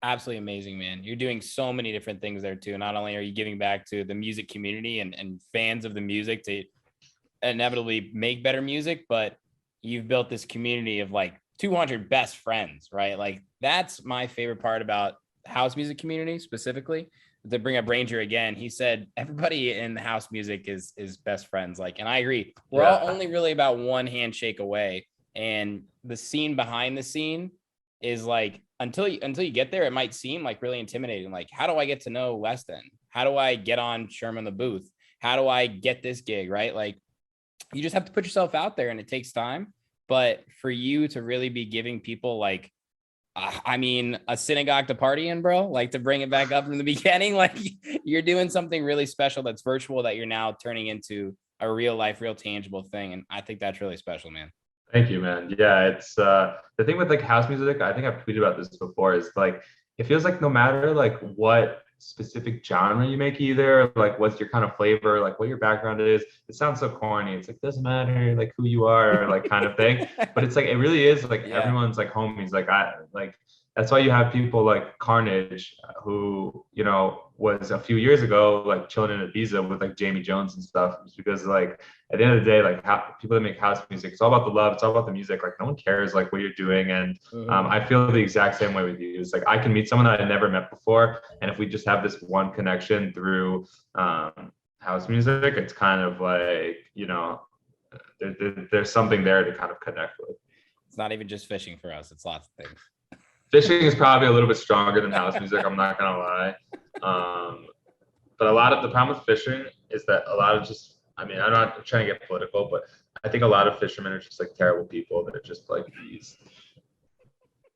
Absolutely amazing, man. You're doing so many different things there too. Not only are you giving back to the music community and fans of the music to inevitably make better music, but you've built this community of like 200 best friends, right? Like that's my favorite part about house music community specifically. To bring up Ranger again, he said everybody in the house music is best friends. Like, and I agree. We're all only really about one handshake away, and the scene behind the scene is like until you get there, it might seem like really intimidating. Like, how do I get to know Westend? How do I get on Sherman the Booth? How do I get this gig? Right? Like, you just have to put yourself out there, and it takes time. But for you to really be giving people like, I mean, a synagogue to party in, bro, like to bring it back up from the beginning, like you're doing something really special that's virtual that you're now turning into a real life, real tangible thing. And I think that's really special, man. Thank you, man. Yeah, it's the thing with like house music, I think I've tweeted about this before, is like, it feels like no matter like what specific genre you make either, like what's your kind of flavor, like what your background is. It sounds so corny. It's like, doesn't matter like who you are, or like kind of thing. But it's like, it really is like everyone's like homies. Like that's why you have people like Carnage, who, you know, was a few years ago like chilling in Ibiza with like Jamie Jones and stuff. It's because like at the end of the day, like people that make house music, it's all about the love, it's all about the music. Like no one cares like what you're doing. And I feel the exact same way with you. It's like I can meet someone that I never met before, and if we just have this one connection through house music, it's kind of like, you know, there's something there to kind of connect with. It's not even just fishing for us, it's lots of things. Fishing is probably a little bit stronger than house music, I'm not gonna lie. But a lot of the problem with fishing is that a lot of just, I mean, I'm not trying to get political, but I think a lot of fishermen are just like terrible people that are just like these.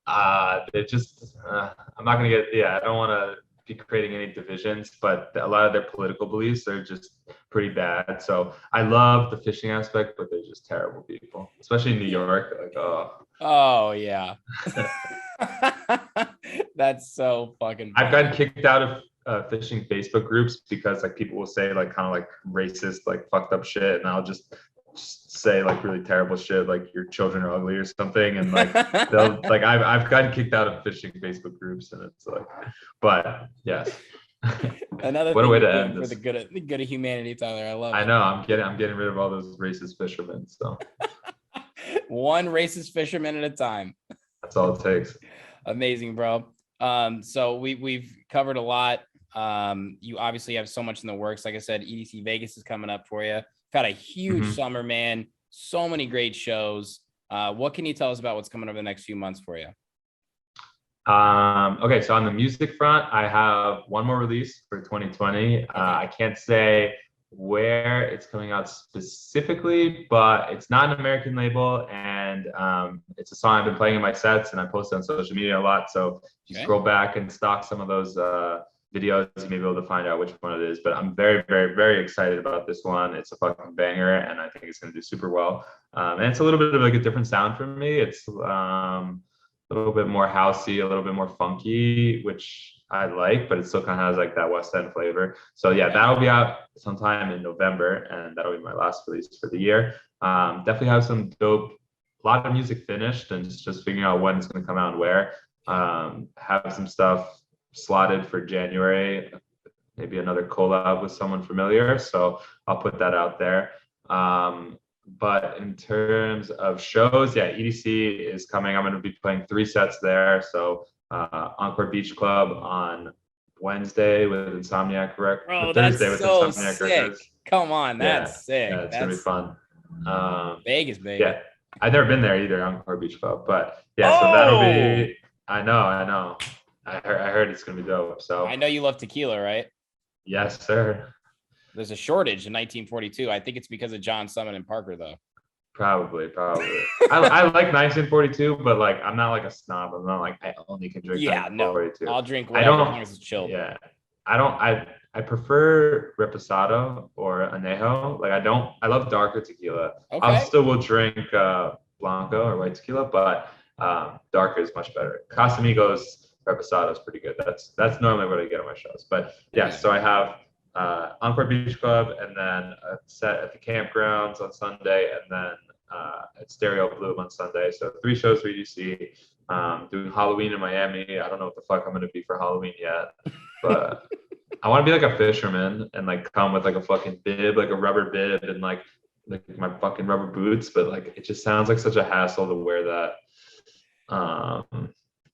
They're just, I'm not gonna get, I don't want to be creating any divisions, but a lot of their political beliefs are just pretty bad. So I love the fishing aspect, but they're just terrible people, especially in New York. Like, oh yeah. That's so fucking funny. I've gotten kicked out of fishing Facebook groups because like people will say like kind of like racist, like fucked up shit, and I'll just say like really terrible shit, like your children are ugly or something, and like they'll like I've gotten kicked out of fishing Facebook groups, and it's like, but yes. Another what a way to end for this. the good of humanity, Tyler. I love it. I know, I'm getting rid of all those racist fishermen. So one racist fisherman at a time. That's all it takes. Amazing, bro. So we've covered a lot. You obviously have so much in the works. Like I said, EDC Vegas is coming up for you. Had a huge summer, man. So many great shows. What can you tell us about what's coming over the next few months for you? Okay, so on the music front, I have one more release for 2020. I can't say where it's coming out specifically, but it's not an American label, and it's a song I've been playing in my sets, and I post it on social media a lot. So if you scroll back and stalk some of those videos, you may be able to find out which one it is. But I'm very, very, very excited about this one. It's a fucking banger, and I think it's going to do super well. And it's a little bit of like a different sound for me. It's a little bit more housey, a little bit more funky, which I like, but it still kind of has like that West End flavor. So yeah, that'll be out sometime in November, and that'll be my last release for the year. Definitely have some dope, a lot of music finished, and just figuring out when it's going to come out and where. Have some stuff slotted for January, maybe another collab with someone familiar, so I'll put that out there. But in terms of shows, yeah, EDC is coming. I'm going to be playing 3 sets there. So Encore Beach Club on Wednesday with Insomniac Records. Bro, Thursday with so Insomniac sick. Records. Come on, that's sick. Yeah, it's going to be fun. Vegas, baby. Yeah, I've never been there either, Encore Beach Club. But yeah, so that'll be, I know. I heard it's going to be dope. So I know you love tequila, right? Yes, sir. There's a shortage in 1942. I think it's because of John Summit and Parker, though. Probably. I like 1942, but like I'm not like a snob. I'm not like I only can drink. Yeah, no. I'll drink whatever as long as it's chilled. Yeah, I prefer Reposado or Anejo. Like I love darker tequila. Okay. I still will drink Blanco or white tequila, but darker is much better. Casamigos Reposado is pretty good. That's normally what I get on my shows. But yeah, so I have Encore Beach Club, and then a set at the campgrounds on Sunday, and then at Stereo Bloom on Sunday. So 3 shows for EDC. Doing Halloween in Miami. I don't know what the fuck I'm going to be for Halloween yet, but I want to be like a fisherman and like come with like a fucking bib, like a rubber bib, and like my fucking rubber boots. But like it just sounds like such a hassle to wear that.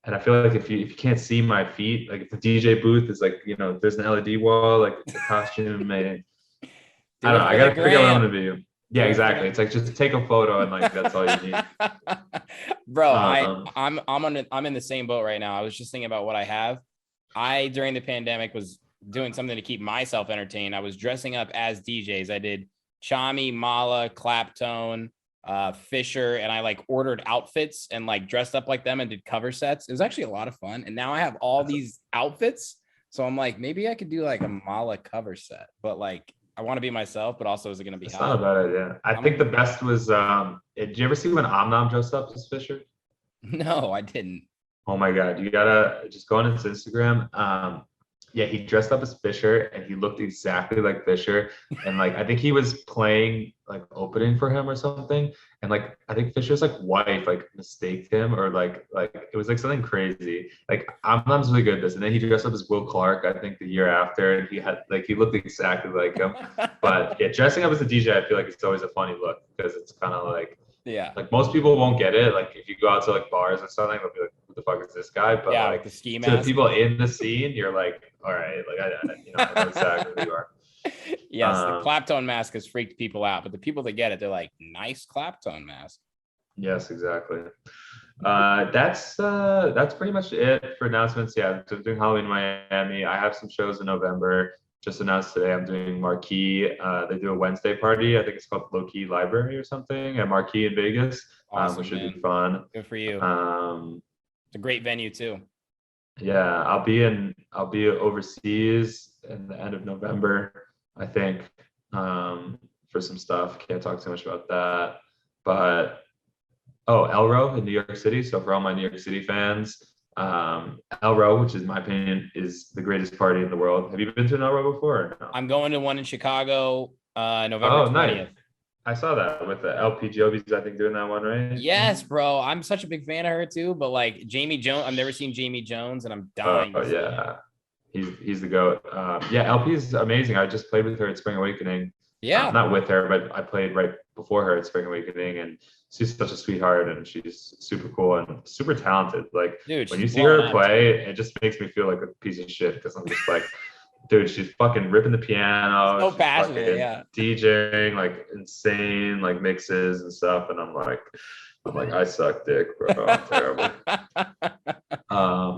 And I feel like if you can't see my feet, like if the DJ booth is like, you know, there's an LED wall, like the costume may, I don't know. I gotta figure out what I'm gonna be. Yeah, exactly. It's like just take a photo and like that's all you need. Bro, I'm in the same boat right now. I was just thinking about what I have. I during the pandemic was doing something to keep myself entertained. I was dressing up as DJs. I did Chami, Mala, Claptone, Fisher, and I like ordered outfits and like dressed up like them and did cover sets. It was actually a lot of fun, and now I have all these outfits, so I'm like, maybe I could do like a Mala cover set, but like I want to be myself, but also is it going to be hot? Not a bad idea. I think the best was did you ever see when Omnom dressed up as Fisher? No, I didn't. Oh my god, you gotta just go on his Instagram. Yeah, he dressed up as Fisher and he looked exactly like Fisher. And like I think he was playing like opening for him or something. And like I think Fisher's like wife like mistaked him or like it was like something crazy. Like I'm not really good at this. And then he dressed up as Will Clark, I think the year after, and he looked exactly like him. But yeah, dressing up as a DJ, I feel like it's always a funny look because it's kind of like most people won't get it. Like if you go out to like bars or something, they'll be like, "Who the fuck is this guy?" But yeah, like the ski to mask. the people in the scene, you're like, "All right, like I know exactly who you are." Yes, the claptone mask has freaked people out, but the people that get it, they're like, "Nice claptone mask." Yes, exactly. That's pretty much it for announcements. Yeah, I'm doing Halloween in Miami. I have some shows in November. Just announced today I'm doing Marquee. They do a Wednesday party. I think it's called Low Key Library or something at Marquee in Vegas, Awesome, which should man. be fun. Good for you. It's a great venue too. Yeah, I'll be overseas in the end of November, I think, for some stuff. Can't talk too much about that. But Elro in New York City. So for all my New York City fans, Elro, which is my opinion, is the greatest party in the world. Have you been to an Elro before? Or no? I'm going to one in Chicago, November 20th. Nice. I saw that with the LP Jovi's, I think, doing that one, right? Yes, bro. I'm such a big fan of her too. But like Jamie Jones, I've never seen Jamie Jones, and I'm dying. Oh yeah, he's the goat. Yeah, LP is amazing. I just played with her at Spring Awakening. Yeah, not with her, but I played right before her at Spring Awakening, and she's such a sweetheart, and she's super cool and super talented. Like, dude, when you see her play, it just makes me feel like a piece of shit because I'm just like, dude, she's fucking ripping the piano. So passionate, yeah. DJing like insane like mixes and stuff, and I'm like, I suck dick, bro. I'm terrible.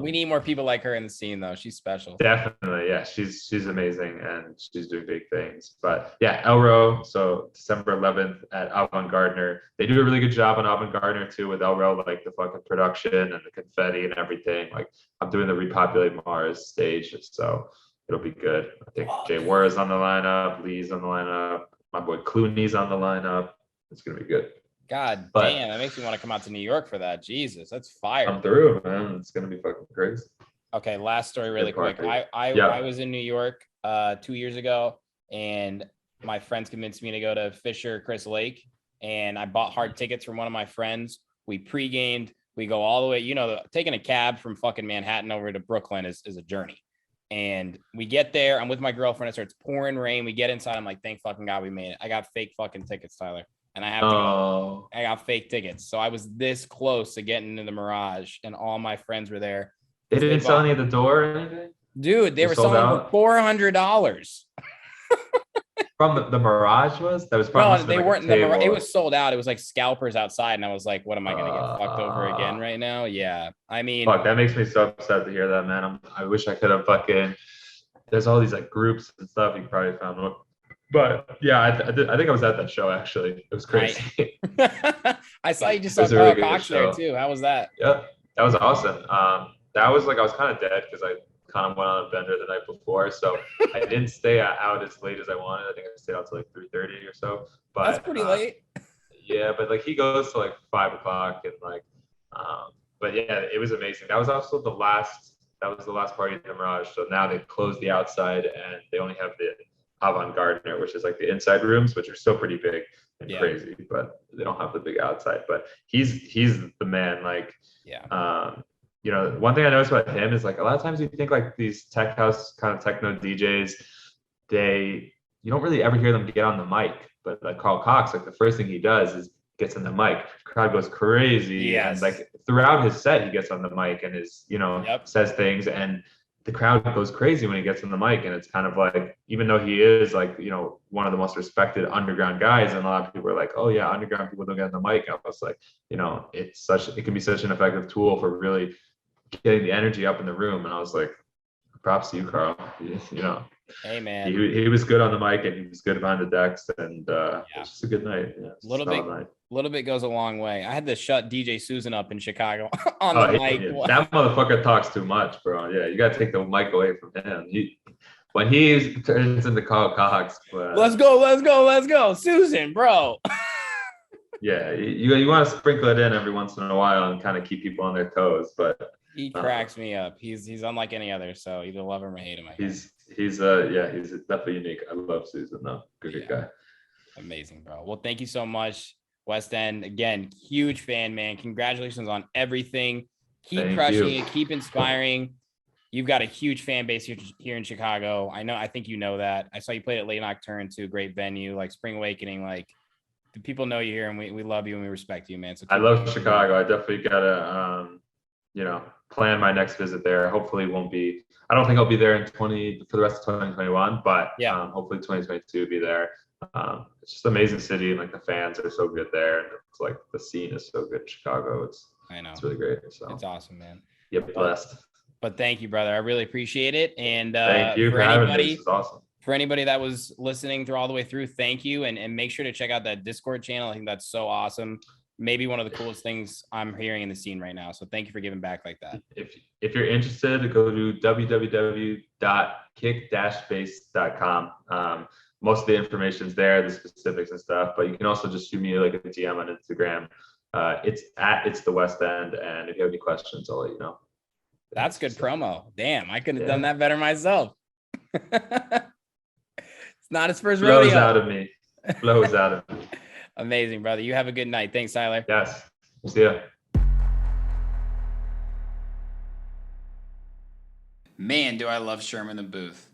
We need more people like her in the scene, though. She's special. Definitely, yeah. She's amazing and she's doing big things. But yeah, Elro. So December 11th at Avant Gardner. They do a really good job on Avant Gardner too with Elro, like the fucking production and the confetti and everything. Like I'm doing the Repopulate Mars stage, so it'll be good. I think Jay Wara's on the lineup, Lee's on the lineup, my boy Clooney's on the lineup. It's gonna be good. God damn, that makes me want to come out to New York for that. Jesus, that's fire. I'm through, man. It's gonna be fucking crazy. Okay, last story really quick. I was in New York 2 years ago, and my friends convinced me to go to Fisher Chris Lake, and I bought hard tickets from one of my friends. We pre-gamed. We go all the way, taking a cab from fucking Manhattan over to Brooklyn is a journey. And we get there. I'm with my girlfriend. It starts pouring rain. We get inside. I'm like, thank fucking God we made it. I got fake fucking tickets, Tyler. And I have to go. I got fake tickets. So I was this close to getting into the Mirage, and all my friends were there. They didn't sell any at the door or anything? Dude, they were selling for $400. From the Mirage was? That was probably they weren't the Mirage. It was sold out. It was like scalpers outside, and I was like, what am I gonna get fucked over again right now? Yeah. I mean, fuck, that makes me so upset to hear that, man. I wish I could have fucking, there's all these like groups and stuff you probably found. But yeah, I think I was at that show actually. It was crazy. I saw you just saw Carl Cox there too. How was that? Yeah, that was awesome. That was like I was kind of dead because I kind of went on a bender the night before, so I didn't stay out as late as I wanted. I think I stayed out till like 3:30 or so. But that's pretty late. Yeah, but like he goes to like 5 o'clock and like, but yeah, it was amazing. That was also the last party in the Mirage. So now they've closed the outside and they only have the Avant Gardner, which is like the inside rooms, which are still pretty big and crazy, but they don't have the big outside. But he's the man. Like, one thing I noticed about him is like a lot of times you think like these tech house kind of techno DJs, you don't really ever hear them get on the mic. But like Carl Cox, like the first thing he does is gets on the mic. Crowd goes crazy. Yes. And like throughout his set, he gets on the mic and says things, and the crowd goes crazy when he gets on the mic. And it's kind of like, even though he is like, one of the most respected underground guys, and a lot of people are like, oh yeah, underground people don't get on the mic. I was like, it can be such an effective tool for really getting the energy up in the room. And I was like, props to you, Carl. Hey man, he was good on the mic and he was good behind the decks, and it was just a good night. Yeah, little bit goes a long way. I had to shut DJ Susan up in Chicago on the mic. Yeah. That motherfucker talks too much, bro. Yeah, you gotta take the mic away from him. When he turns into Carl Cox, let's go, Susan, bro. Yeah, you want to sprinkle it in every once in a while and kind of keep people on their toes, but He cracks me up. He's unlike any other. So either love him or hate him. He's definitely unique. I love Susan though. Good guy. Amazing, bro. Well, thank you so much, Westend. Again, huge fan, man. Congratulations on everything. Keep crushing it. Keep inspiring. You've got a huge fan base here in Chicago. I think you know that. I saw you played at Late Nocturne too. Great venue, like Spring Awakening. Like, the people know you here, and we love you and we respect you, man. So I love Chicago. I definitely gotta, plan my next visit there. Hopefully, it won't be. I don't think I'll be there for the rest of 2021, but hopefully 2022 will be there. It's just an amazing city, and like the fans are so good there, and it's like the scene is so good in Chicago. It's really great. So it's awesome, man. Yep, blessed. But thank you, brother. I really appreciate it. And thank you for having me. This is awesome. For anybody that was listening through all the way through, thank you. And make sure to check out that Discord channel. I think that's so awesome. Maybe one of the coolest things I'm hearing in the scene right now. So thank you for giving back like that. If you're interested, go to www.kick-bass.com. Most of the information's there, the specifics and stuff, but you can also just shoot me like a DM on Instagram. It's the Westend. And if you have any questions, I'll let you know. That's good promo. Damn, I could have done that better myself. It's not his first rodeo. Flows out of me. Flows out of me. Amazing, brother. You have a good night. Thanks, Tyler. Yes. See ya. Man, do I love Sherman the Booth.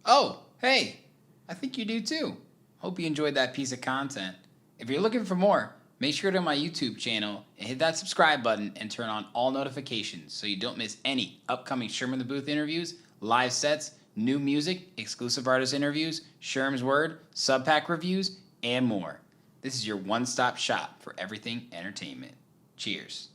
Oh, hey, I think you do too. Hope you enjoyed that piece of content. If you're looking for more, make sure to my YouTube channel and hit that subscribe button and turn on all notifications so you don't miss any upcoming Sherman the Booth interviews, live sets, new music, exclusive artist interviews, Sherm's Word, sub-pack reviews, and more. This is your one-stop shop for everything entertainment. Cheers.